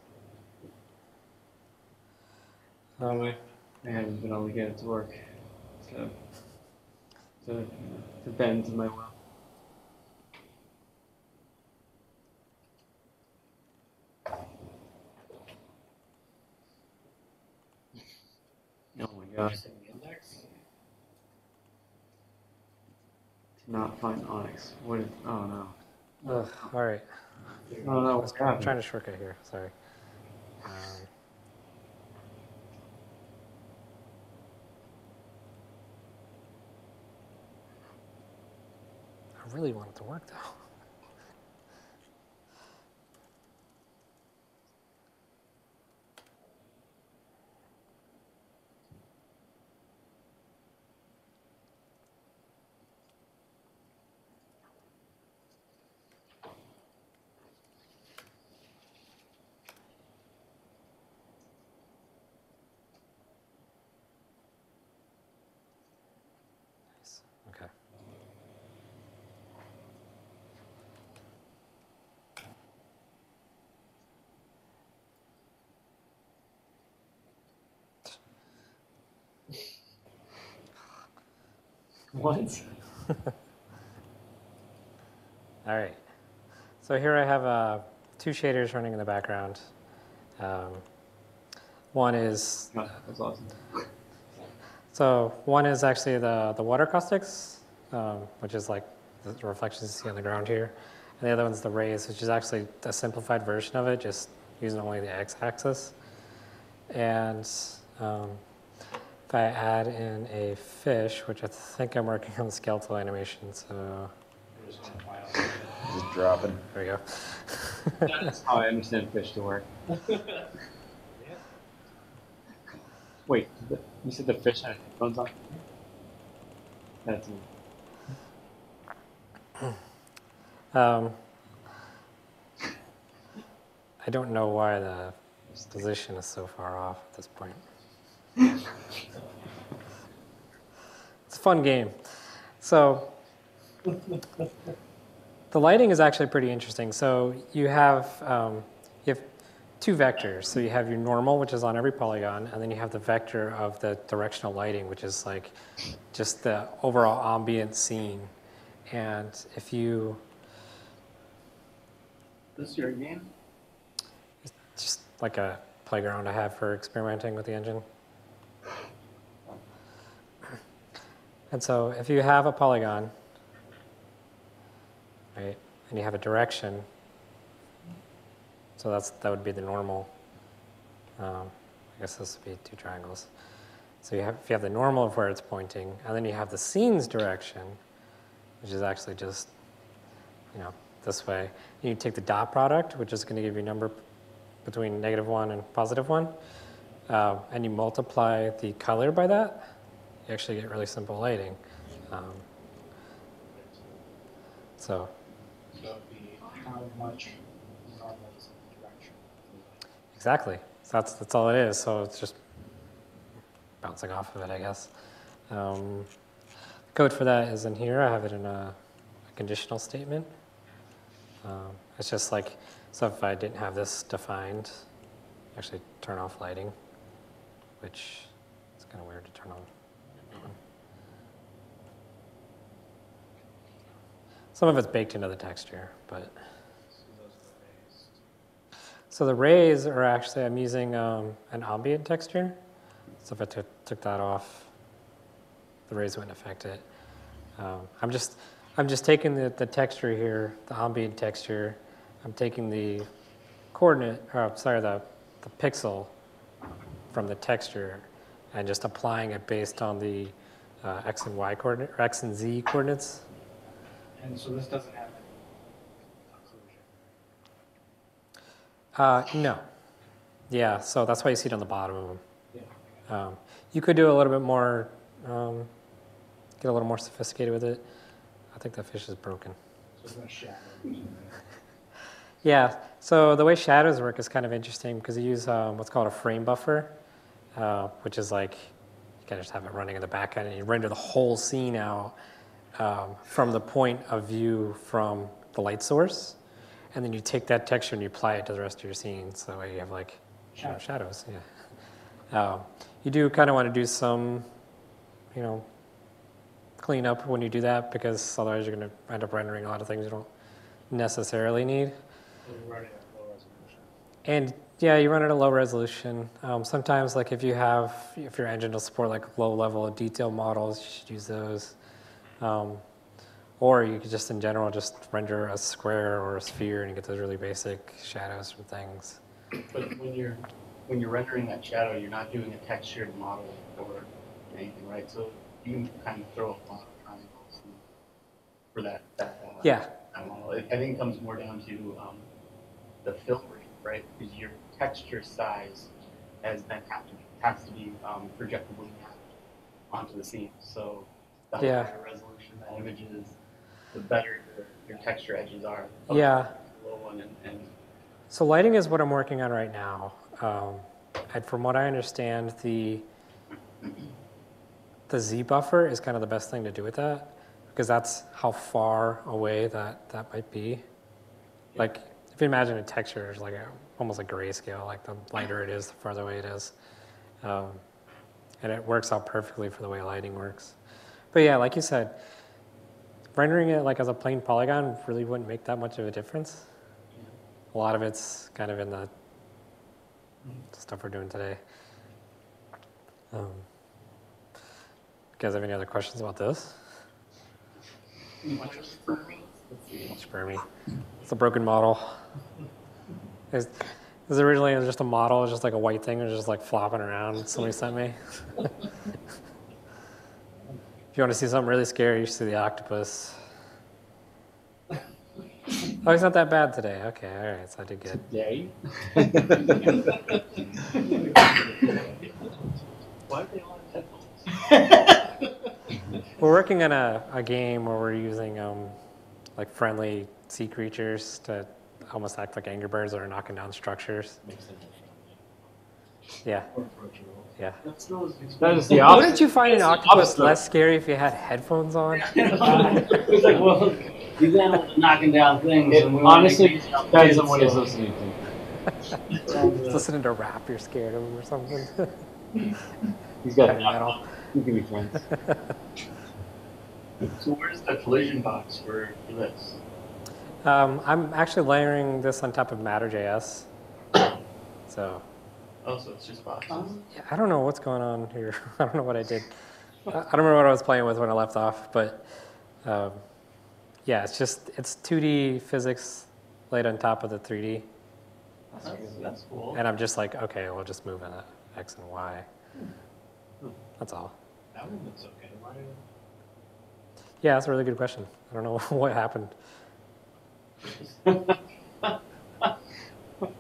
I haven't been able to get it to work. To bend to my will. Oh my gosh. Index? Did not find Onyx. What is, oh no. Ugh, all right. Oh no, I'm what's happening? trying to shortcut here, sorry. I really want it to work though. Nice. Okay. What? All right. So here I have two shaders running in the background. One is That's awesome. So one is actually the water caustics, which is like the reflections you see on the ground here. And the other one's the rays, which is actually a simplified version of it, just using only the x-axis. And if I add in a fish, which I think I'm working on the skeletal animation, so Just dropping. there we go. That's how I understand fish to work. Wait, you said the fish had headphones on? That's me. I don't know why the position is so far off at this point. It's a fun game. So the lighting is actually pretty interesting. So you have two vectors. So you have your normal, which is on every polygon, and then you have the vector of the directional lighting, which is like just the overall ambient scene. And if you... This your game? It's just like a playground I have for experimenting with the engine. And so if you have a polygon, right? And you have a direction. So that would be the normal. I guess this would be 2 triangles. So if you have the normal of where it's pointing, and then you have the scene's direction, which is actually just, this way. And you take the dot product, which is going to give you a number between -1 and +1, and you multiply the color by that, you actually get really simple lighting. So So it'd be how much normal is the direction. exactly. So that's all it is. So it's just bouncing off of it, I guess. The code for that is in here. I have it in a conditional statement. It's just like, so if I didn't have this defined, actually turn off lighting, which is kind of weird to turn on. Some of it's baked into the texture, but. So the rays are actually, I'm using an ambient texture. So if I took that off, the rays wouldn't affect it. I'm just taking the texture here, the ambient texture. I'm taking the coordinate, the pixel from the texture, and just applying it based on the x and y coordinate, or x and z coordinates. And so this doesn't have any occlusion. No. Yeah, so that's why you see it on the bottom of them. Yeah. You could do a little bit more, get a little more sophisticated with it. I think that fish is broken. So it's not shadow. Yeah, so the way shadows work is kind of interesting because you use what's called a frame buffer, which is like, you kind of just have it running in the back end and you render the whole scene out from the point of view from the light source. And then you take that texture and you apply it to the rest of your scene. So that way you have like shadows, yeah. You do kind of want to do some, clean up when you do that because otherwise you're going to end up rendering a lot of things you don't necessarily need. We're running at low resolution. And yeah, you run it at low resolution. Sometimes, like if your engine will support like low level of detail models, you should use those. Or you could just in general just render a square or a sphere and you get those really basic shadows from things. But when you're rendering that shadow, you're not doing a textured model or anything, right? So you can kind of throw a lot of triangles for that model. I think it comes more down to the filtering, right? Because your texture size has to be projectably mapped onto the scene. So the higher resolution that image is, the better your texture edges are. Yeah. Low one and So lighting is what I'm working on right now. And from what I understand, the Z buffer is kind of the best thing to do with that because that's how far away that might be. Like if you imagine a texture is like almost like grayscale, like the lighter it is, the farther away it is. And it works out perfectly for the way lighting works. But yeah, like you said, rendering it like as a plain polygon really wouldn't make that much of a difference. A lot of it's kind of in the stuff we're doing today. You guys have any other questions about this? Spermy. It's a broken model. It was originally just a model, just like a white thing, it was just like flopping around. Somebody sent me. If you want to see something really scary, you should see the octopus. Oh, he's not that bad today. Okay, all right, so I did good. Today? Why are they all in headphones? We're working on a game where we're using like friendly sea creatures to almost act like Angry Birds that are knocking down structures. Yeah. Yeah. That is the opposite. Wouldn't you find an octopus less scary if you had headphones on? It's like, well, these animals are knocking down things. It and we honestly wanna make depends kids, on what he's so- listening to. Listening to rap, you're scared of him or something. He's got Heavy metal. You can be friends. So where's the collision box for this? I'm actually layering this on top of Matter.js. So. Oh, so it's just boxes. Yeah, I don't know what's going on here. I don't know what I did. I don't remember what I was playing with when I left off, but yeah, Yeah, it's 2D physics laid on top of the 3D. That's cool. And I'm just like, okay, we'll just move in X and Y. That's all. That one looks okay. Why? Yeah, that's a really good question. I don't know what happened. Oh, it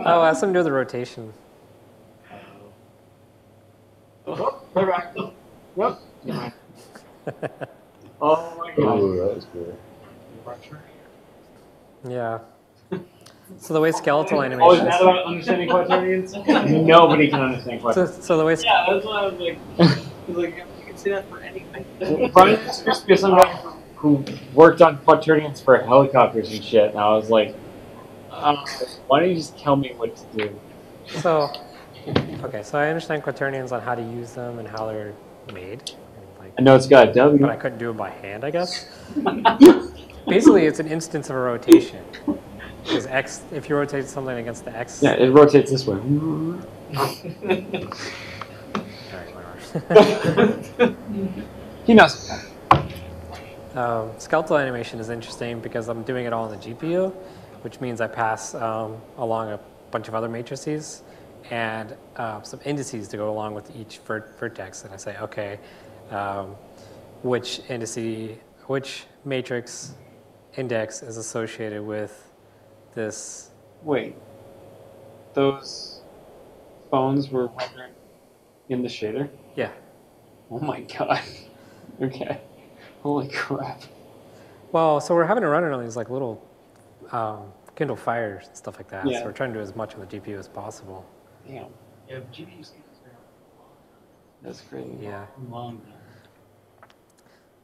has something to do with the rotation. Oh, they're back. Yep. Oh my god. Ooh, that was cool. Yeah. So the way skeletal Oh, is animation. that about understanding quaternions? Nobody can understand quaternions. So the way. Yeah, that's what I was like. You can say that for anything. Brian used to be some guy who worked on quaternions for helicopters and shit, and I was like, why don't you just tell me what to do? So, okay, so I understand quaternions on how to use them and how they're made. I know it's got a W. But I couldn't do it by hand, I guess. Basically, it's an instance of a rotation. Because X, if you rotate something against the X. Yeah, it rotates this way. Alright, whatever. He knows. Skeletal animation is interesting because I'm doing it all on the GPU, which means I pass along a bunch of other matrices and some indices to go along with each vertex. And I say, okay, which matrix index is associated with this. Wait, those phones were rendered in the shader? Yeah. Oh my god. Okay. Holy crap. Well, so we're having to run it on these like little Kindle Fires and stuff like that. Yeah. So we're trying to do as much on the GPU as possible. Damn. Yeah, GPU speed is very That's crazy. Yeah. long.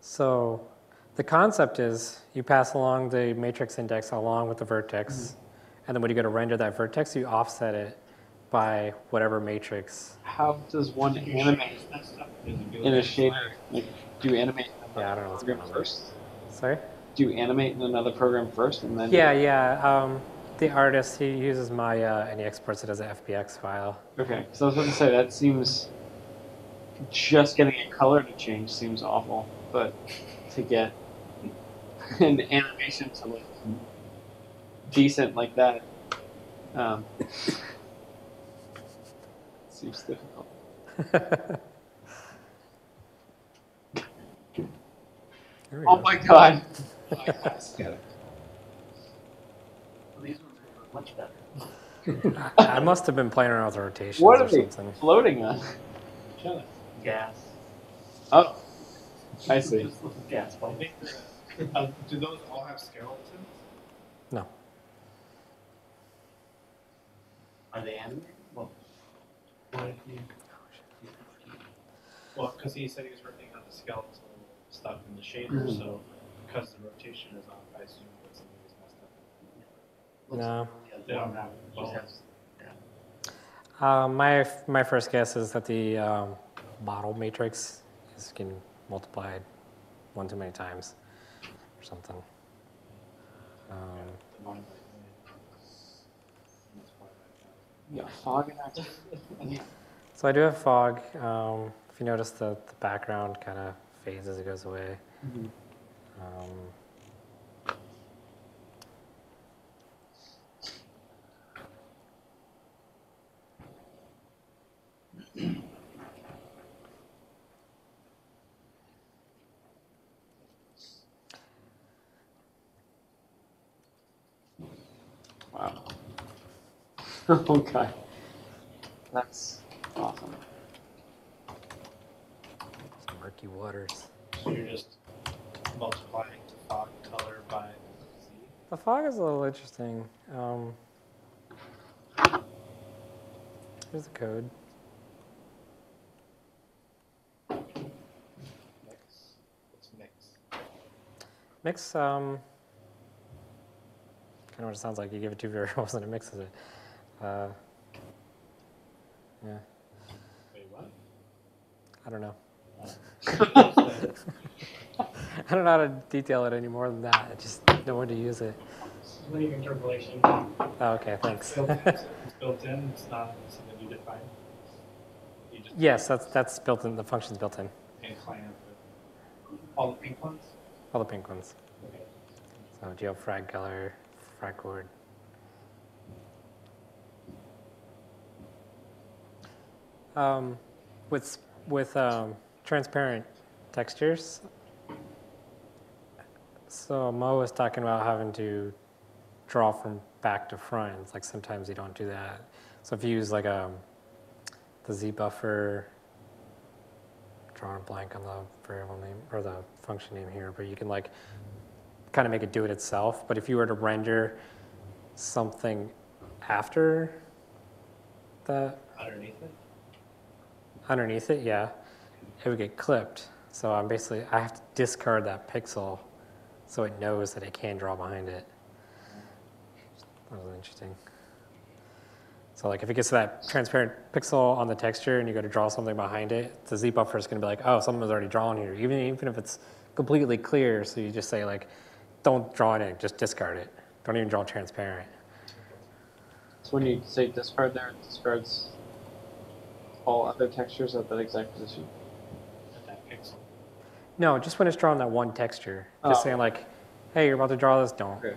So the concept is you pass along the matrix index along with the vertex, and then when you go to render that vertex, you offset it by whatever matrix. How does one animate in a shader? Like, do you animate in Yeah, I another don't know what's program going on there. first? Sorry? Do you animate in another program first and then? Yeah. The artist, he uses Maya and he exports it as a FBX file. Okay, so I was about to say that seems just getting a color to change seems awful, but to get an animation to look decent like that seems difficult. There we Oh go. my god! These ones are much better. I must have been playing around with the rotations What or are they something. floating on? Gas. Oh, I see. Gas pump. Do those all have skeletons? No. Are they animated? Well, Well, because he said he was working on the skeletal stuff in the shader, Mhm. so because the rotation is off, I assume that something was messed up. No. They don't have My first guess is that the model matrix is getting multiplied one too many times or something. Yeah, fog and that. So I do have fog. If you notice, the background kind of fades as it goes away. Wow. Oh god. That's awesome. Some murky waters. So you're just multiplying the fog color by Z. The fog is a little interesting. Here's the code. Mix. What's mix? Mix, kind of what it sounds like. You give it two variables and it mixes it. Yeah. Wait, what? I don't know. I don't know how to detail it any more than that. I just know when to use it. Leave interpolation. Oh, okay, thanks. It's built in. It's not something you define. You just Yes, that's built in. The function's built in. and client with all the pink ones. All the pink ones. Okay. WebGL frag color, frag chord. With transparent textures, so Mo was talking about having to draw from back to front. It's like sometimes you don't do that. So if you use like the Z buffer, drawing a blank on the variable name or the function name here, but you can like kind of make it do it itself. But if you were to render something after that, underneath it, yeah, it would get clipped. So I have to discard that pixel so it knows that it can draw behind it. That was interesting. So like if it gets to that transparent pixel on the texture and you go to draw something behind it, the Z buffer is going to be like, oh, something was already drawn here, even if it's completely clear. So you just say like, don't draw it, just discard it. Don't even draw transparent. So when you say discard there, it discards all other textures at that exact position? At that pixel. No, just when it's drawn that one texture. Just saying like, hey, you're about to draw this, don't. Okay.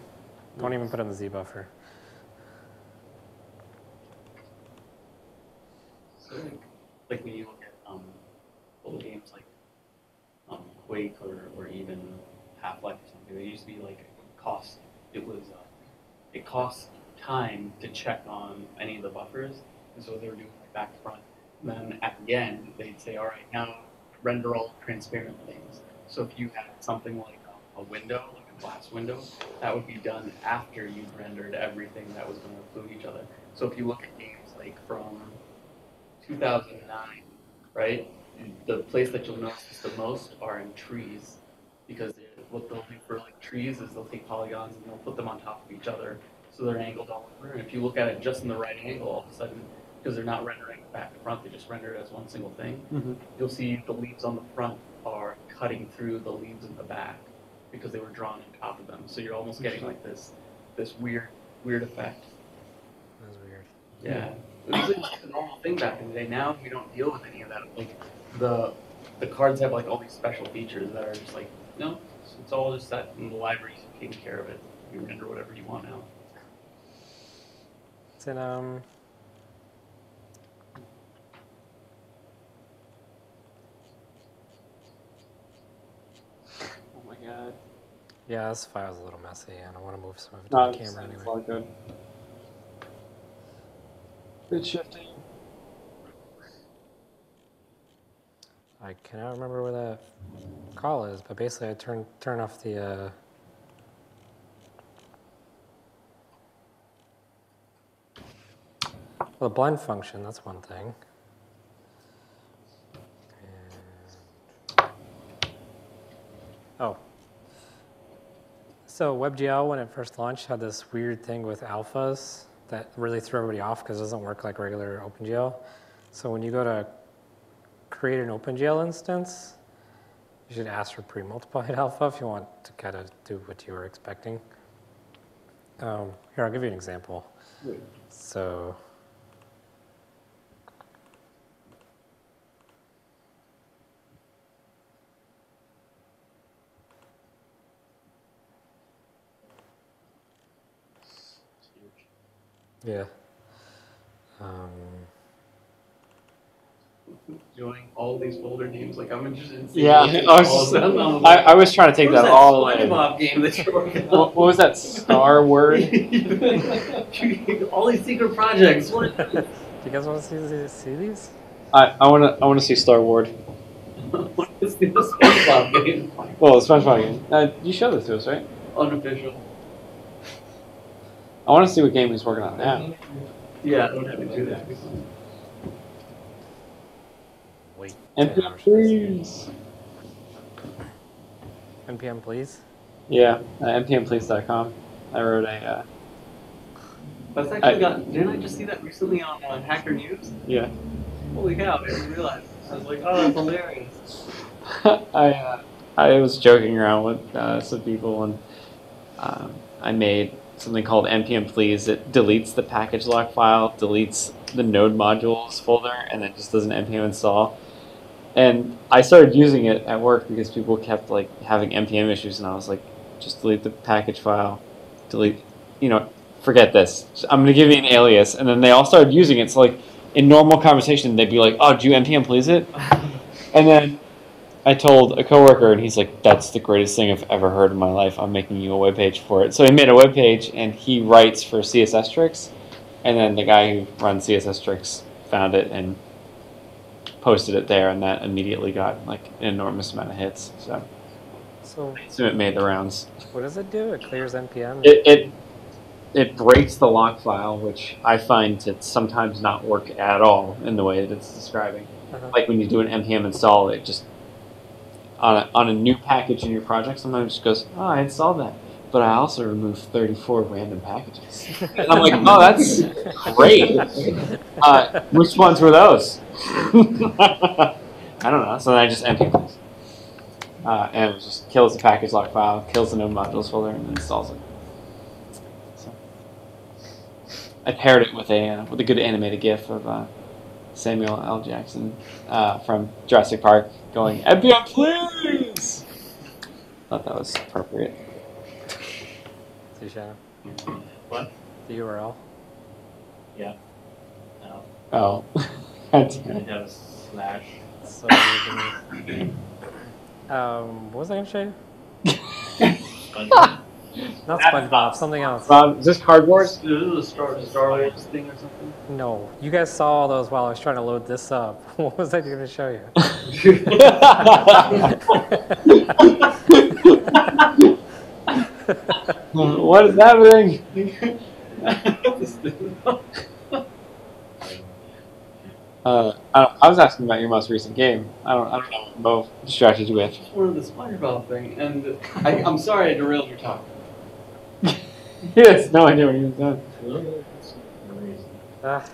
Don't even put it in the Z buffer. So like when you look at old games like Quake or even Half-Life or something, they used to be like it cost time to check on any of the buffers, and so they were doing like back to front. And then at the end, they'd say, all right, now render all transparent things. So if you had something like a window, like a glass window, that would be done after you've rendered everything that was going to include each other. So if you look at games like from 2009, right, the place that you'll notice this the most are in trees, because what they'll do for like trees is they'll take polygons and they'll put them on top of each other, so they're angled all over. And if you look at it just in the right angle, all of a sudden, because they're not rendering it back to front, they just render it as one single thing, you'll see the leaves on the front are cutting through the leaves in the back because they were drawn on top of them. So you're almost getting like this weird effect. That's weird. Yeah. It was like a normal thing back in the day. Now we don't deal with any of that. Like the cards have like all these special features that are just like, no, it's all just set in the libraries taking care of it. You render whatever you want now. It's in Oh my god. yeah, this file's a little messy, and I want to move some of it to the camera anyway. It's all good. Bit shifting. I cannot remember where that call is, but basically I turn off the well, the blend function. That's one thing. And, oh, so WebGL when it first launched had this weird thing with alphas that really threw everybody off because it doesn't work like regular OpenGL. So when you go to create an OpenGL instance, you should ask for pre-multiplied alpha if you want to kind of do what you were expecting. Here, I'll give you an example. So, yeah. Doing all these folder names, like I'm interested in seeing Yeah, I was trying to take that all away. SpongeBob game that you're working on? What was that star word? All these secret projects. What? Do you guys want to see these? I want to see Star Wars. What is the SpongeBob game? Well, the SpongeBob game. You showed this to us, right? Unofficial. I want to see what game he's working on now. Yeah, I don't have to do that. Wait. NPM, please. NPM, please. Yeah, npmplease.com. I wrote a. That's actually didn't I just see that recently on Hacker News? Yeah. Holy cow! I didn't realize. I was like, oh, that's hilarious. I was joking around with some people, and I made something called npm please. It deletes the package lock file, deletes the node modules folder, and then just does an npm install. And I started using it at work because people kept like having npm issues, and I was like, just delete the package file, delete, forget this. I'm going to give you an alias. And then they all started using it. So like in normal conversation, they'd be like, oh, do you npm please it? And then I told a coworker, and he's like, that's the greatest thing I've ever heard in my life. I'm making you a web page for it. So he made a web page, and he writes for CSS tricks. And then the guy who runs CSS tricks found it and posted it there, and that immediately got like an enormous amount of hits. So it made the rounds. What does it do? It clears npm? It breaks the lock file, which I find to sometimes not work at all in the way that it's describing. Like when you do an npm install, it just on a new package in your project, sometimes it just goes, oh, I installed that, but I also removed 34 random packages. And I'm like, oh, that's great. Which ones were those? I don't know. So then I just npm those. And it just kills the package lock file, kills the node modules folder, and installs it. So I paired it with a good animated GIF of Samuel L. Jackson from Jurassic Park going, npm please! Thought that was appropriate. See, Shannon? What? The URL? Yeah. No. Oh. I have a slash. So what was I going to show you? Not SpongeBob, something else. Is this cardboard? This is a Star Wars thing or something? No. You guys saw all those while I was trying to load this up. What was I going to show you? What is happening? I was asking about your most recent game. I don't know what Mo distracted you with. One of the SpongeBob thing, and I'm sorry I derailed your talk. Yes, no idea what you were doing.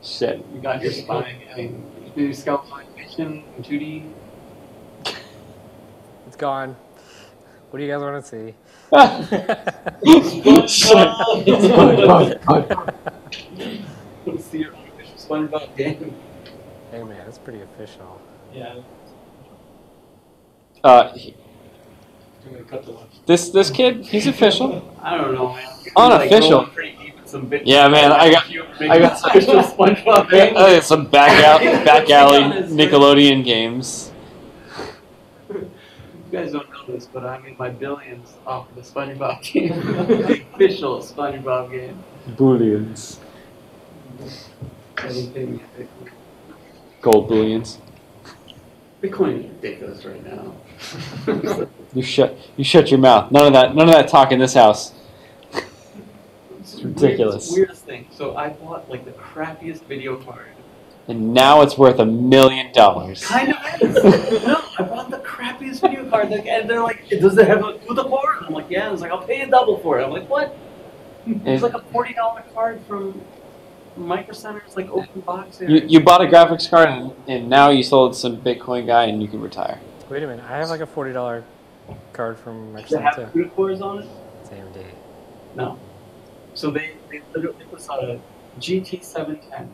Shit. You got your spine. I mean, you do scalp animation in 2D. It's gone. What do you guys want to see? Let's see your official SpongeBob game. Hey man, it's pretty official. Yeah. This kid, he's official. I don't know, man. Unofficial. Like, pretty deep in some bit Yeah, man, I got some official SpongeBob game. I got some back alley Nickelodeon games. You guys don't know this, but I made my billions off of the SpongeBob game. The official SpongeBob game. Booleans. Anything. Gold booleans. Bitcoin is ridiculous right now. You shut your mouth. None of that talk in this house. It's ridiculous. It's the weirdest thing. So I bought like the crappiest video card. And now it's worth $1 million. Kind of is. No, I bought the crappiest video card. And they're like, does it have a CUDA port? I'm like, yeah. And it's like, I'll pay you double for it. I'm like, what? It's like a $40 card from Micro Center's like open box area. You bought a graphics card and now you sold some Bitcoin guy and you can retire. Wait a minute, I have like a $40 card from Does it have Microsoft CUDA cores on it? It's AMD. No. So they literally, it was a GT710,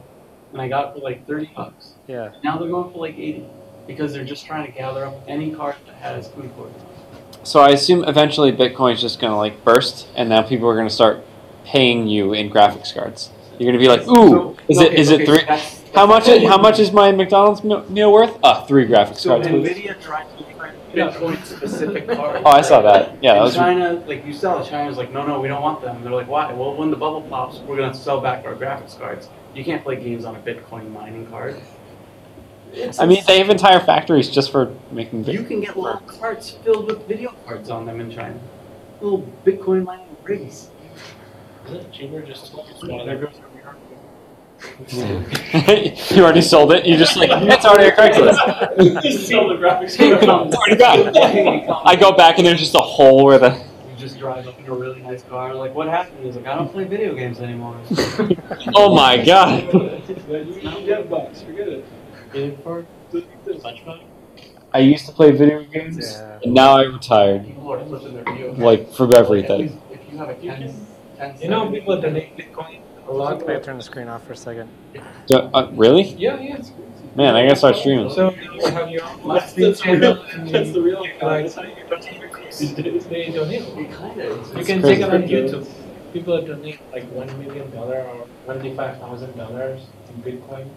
and I got it for like $30. Yeah. Now they're going for like 80 because they're just trying to gather up any card that has CUDA cores on it. So I assume eventually Bitcoin's just gonna like burst, and now people are gonna start paying you in graphics cards. You're gonna be like, ooh, is it three? How much is my McDonald's meal worth? 3 graphics cards, please. NVIDIA tried to make Bitcoin specific cards. Oh, I saw that. Yeah, that was. China, like you sell it. China's like, no, we don't want them. And they're like, why? Well, when the bubble pops, we're gonna sell back our graphics cards. You can't play games on a Bitcoin mining card. I mean, they have entire factories just for making. You can get little carts filled with video cards on them in China. Little Bitcoin mining rigs. Is it cheaper just to You already sold it. You just like it's already a Craigslist. just sell the graphics card. It's already back. I go back and there's just a hole where the. You just drive up in a really nice car. Like, what happened? He's like, I don't play video games anymore. Oh my god. $10, forget it. I used to play video games, and now I retired. People are flipping their video. Like for everything. If you have a 10 You know, people donate Bitcoin a lot. Can I turn the screen off for a second? Really? Yeah, it's crazy. Man, I gotta start streaming. So you have your own stream channel and That's the real like, That's how you get they donate. It kind of. You can check it on YouTube. People donate like $1 million or $25,000 in Bitcoin.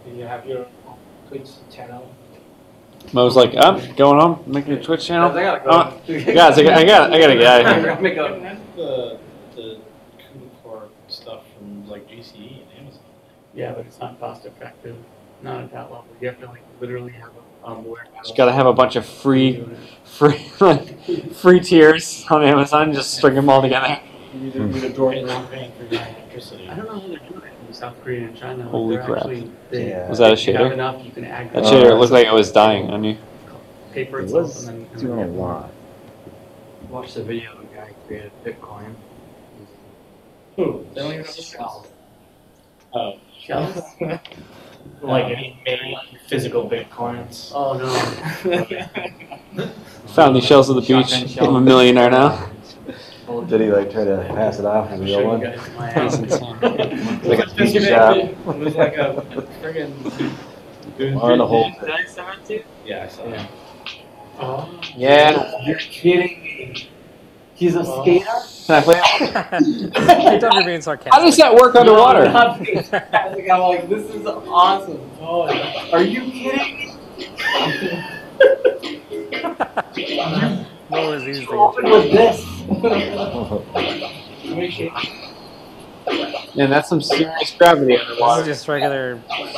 And you have your own Twitch channel. Mo was like, I'm going home, making a Twitch channel. Guys, I gotta go. Guys, I gotta get out of here. I'm gonna go. The coup core stuff from like GCE and Amazon. Yeah, but it's not cost effective. Not at that level. You have to like literally have a warehouse. Just gotta have a bunch of free tiers on Amazon. Just string them all together. You need a door and not paying for your electricity. I don't know how they're doing it in South Korea and China. Holy They're crap. Actually, they, Yeah. Was that a if you have shader? enough, you can aggregate. That shader looked like it was dying on you. Pay for It itself was and then doing a lot. Watch the video of a guy created Bitcoin. Who? They don't even have a shell. Oh. Shells? Like any physical Bitcoins. Oh no. Found these shells at the beach. I'm a millionaire now. Did he like try to pass it off as a I'll real show you one? guys my ass. Like a piece of shop. It was like a friggin' On the whole. Did I send it to you? Yeah, I saw that. Oh, Yeah. You're kidding me. He's a skater? Can I play? I thought you were being sarcastic. How does that work underwater? I'm like, this is awesome. Oh, are you kidding me? What was these Open things? with this. Man, that's some serious gravity This is underwater. just regular,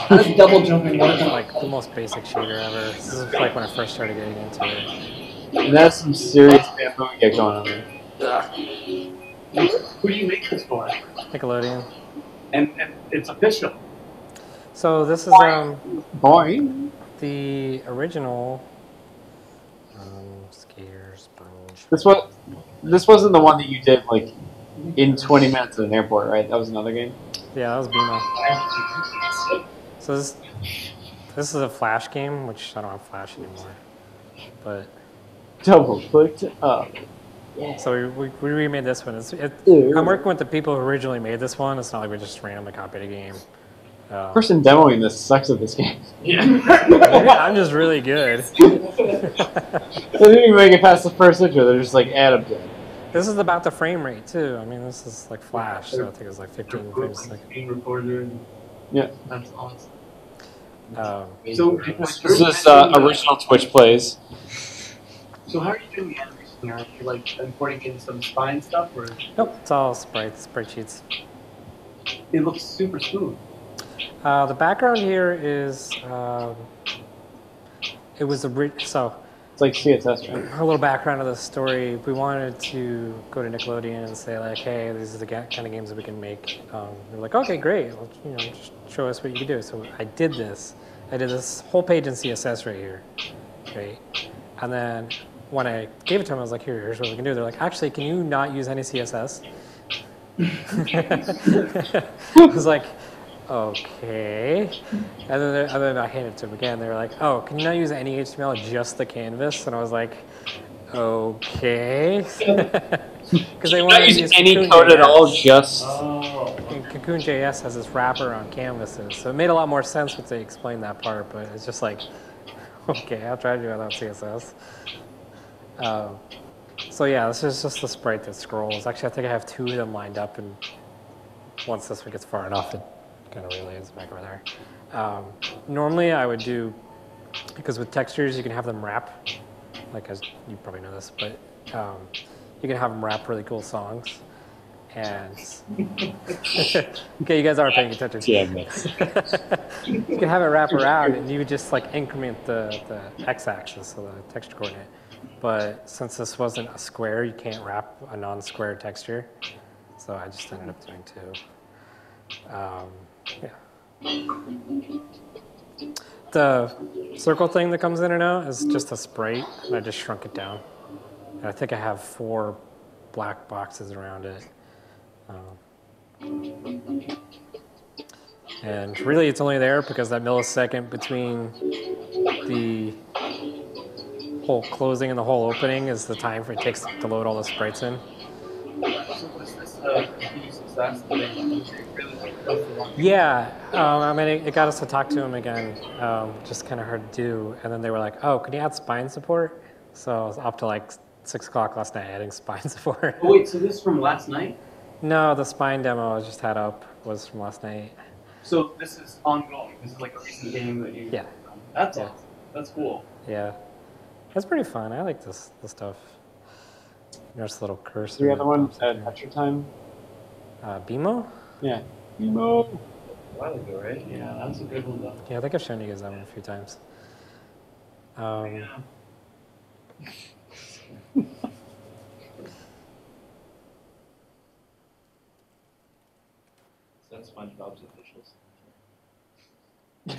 How does double jumping work? like the most basic shader ever. This is like when I first started getting into it. And that's some serious bamboo get going on there. who do you make this for? Nickelodeon. And it's official. So this is Boing. the original skater sponge. This wasn't the one that you did like in 20 minutes at an airport, right? That was another game. Yeah, that was Bima. So this is a Flash game, which I don't have Flash anymore. But Double clicked up. so we remade this one. Ew. I'm working with the people who originally made this one. It's not like we just randomly copied a game. The person demoing this sucks at this game. I'm just really good. They didn't even make it past the first intro. They're just like Adam did. This is about the frame rate too. I mean, this is like Flash, so I think it's like 15 frames a second. Screen recorder. And Yeah. that's awesome. So, This is original Twitch plays. so how are you doing the animation? Are you like importing in some spine stuff, or Nope, it's all sprite sheets. it looks super smooth? The background here is it was so. It's like CSS, right? A little background of the story. We wanted to go to Nickelodeon and say like, hey, these are the kind of games that we can make. They were like, okay, great. Well, just show us what you can do. So I did this. I did this whole page in CSS right here, right? And then when I gave it to them, I was like, here's what we can do. They're like, actually, can you not use any CSS? I was like, okay. And then I handed it to them again. They were like, oh, can you not use any HTML, just the canvas? And I was like, okay. Because they wanted Not to using use any Cocoon code at all, JS. just. And Cocoon.js has this wrapper on canvases. So it made a lot more sense once they explained that part, but it's just like, okay, I'll try to do it without CSS. So yeah, this is just the sprite that scrolls. Actually, I think I have two of them lined up, and once this one gets far enough, it kind of relays back over there. Normally I would do, because with textures you can have them wrap, like as you probably know this, but you can have them wrap really cool songs. And okay, you guys are paying attention. Yeah, you can have it wrap around, and you would just like increment the x-axis, so the texture coordinate. But since this wasn't a square, you can't wrap a non-square texture. So I just ended up doing two. Yeah. The circle thing that comes in and out is just a sprite, and I just shrunk it down. And I think I have 4 black boxes around it. And really it's only there because that millisecond between the hole closing and the hole opening is the time it takes to load all the sprites in. So was this piece? That's the thing. Yeah, I mean, it got us to talk to him again, just kind of hard to do. And then they were like, oh, can you add spine support? So I was up to like 6 o'clock last night adding spine support. Oh, wait, so this is from last night? No, the spine demo I just had up was from last night. So this is ongoing. This is like a recent game that you. Yeah. That's Yeah. awesome. That's cool. Yeah, it's pretty fun. I like this stuff. There's a little cursor. The other one at Adventure Time. BMO? Yeah. BMO. A while ago, right? Yeah, that's a good one though. Yeah, I think I've shown you guys that one a few times. Yeah. That's SpongeBob's officials.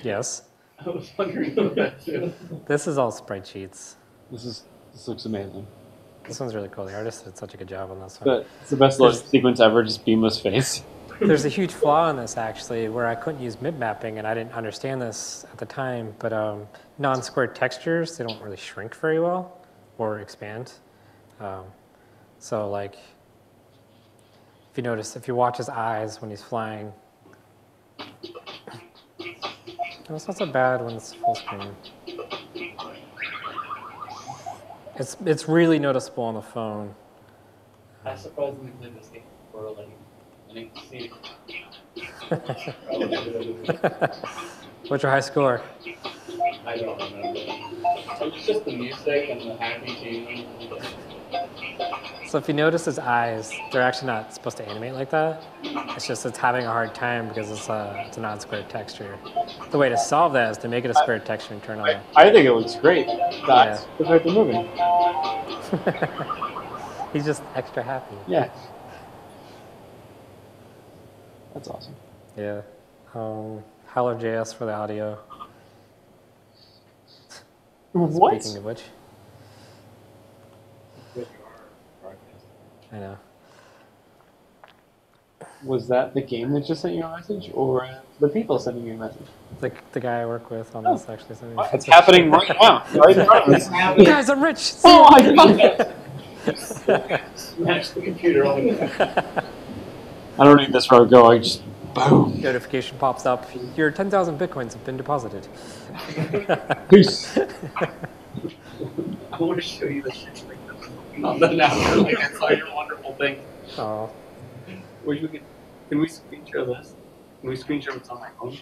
Yes. I was wondering about that too. This is all sprite sheets. This looks amazing. This one's really cool. The artist did such a good job on this one. It's the best loading sequence ever, just Beamless face. There's a huge flaw in this, actually, where I couldn't use mid mapping, and I didn't understand this at the time, but non-square textures, they don't really shrink very well or expand. So, like, if you notice, if you watch his eyes when he's flying, it's not so bad when it's full screen. It's really noticeable on the phone. I surprisingly played this game before, like, I didn't see What's your high score? I don't remember. It was just the music and the happy team. So if you notice his eyes, they're actually not supposed to animate like that. It's just it's having a hard time because it's a non-square texture. The way to solve that is to make it a square texture and turn on. I think it looks great. That's the fact they're moving. He's just extra happy. Yeah. That's awesome. Yeah. Hello.js for the audio. What? Speaking of which. I know. Was that the game that just sent you a message, or the people sending you a message? The guy I work with on this actually sent me a It's happening right now. Right in front of us. Guys, I'm rich! Oh my god! Smash the computer on I don't need this road going, just boom. Notification pops up. Your 10,000 bitcoins have been deposited. Peace. I want to show you the shit like on the now. Like I saw your wonderful thing. Oh. Can we screen share this? Can we screen share what's on my phone?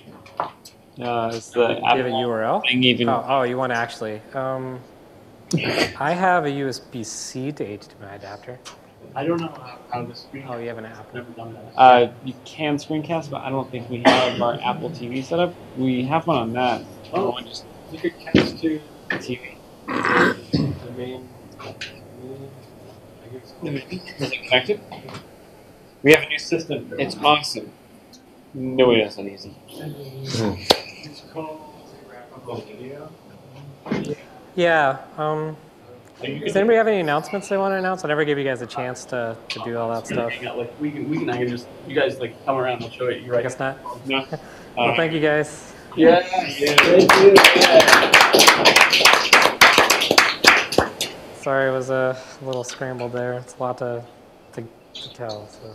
It's the Do you have a URL? thing even. Oh, you want to actually. I have a USB-C to HDMI adapter. I don't know how to screen. Oh, you have an app. I've never done that. You can screencast, but I don't think we have our Apple TV set up. We have one on that. Oh, Just you could cast to TV. the main. Is it connected? We have a new system. It's awesome. No way, that's not easy. It's called video. Yeah. Does anybody have any announcements they want to announce? I never gave you guys a chance to do all that stuff. Like we can I can just you guys like come around. We'll show it. You I right? guess not. No. Well, thank you guys. Yeah. Thank you. Sorry, it was a little scrambled there. It's a lot to tell. So.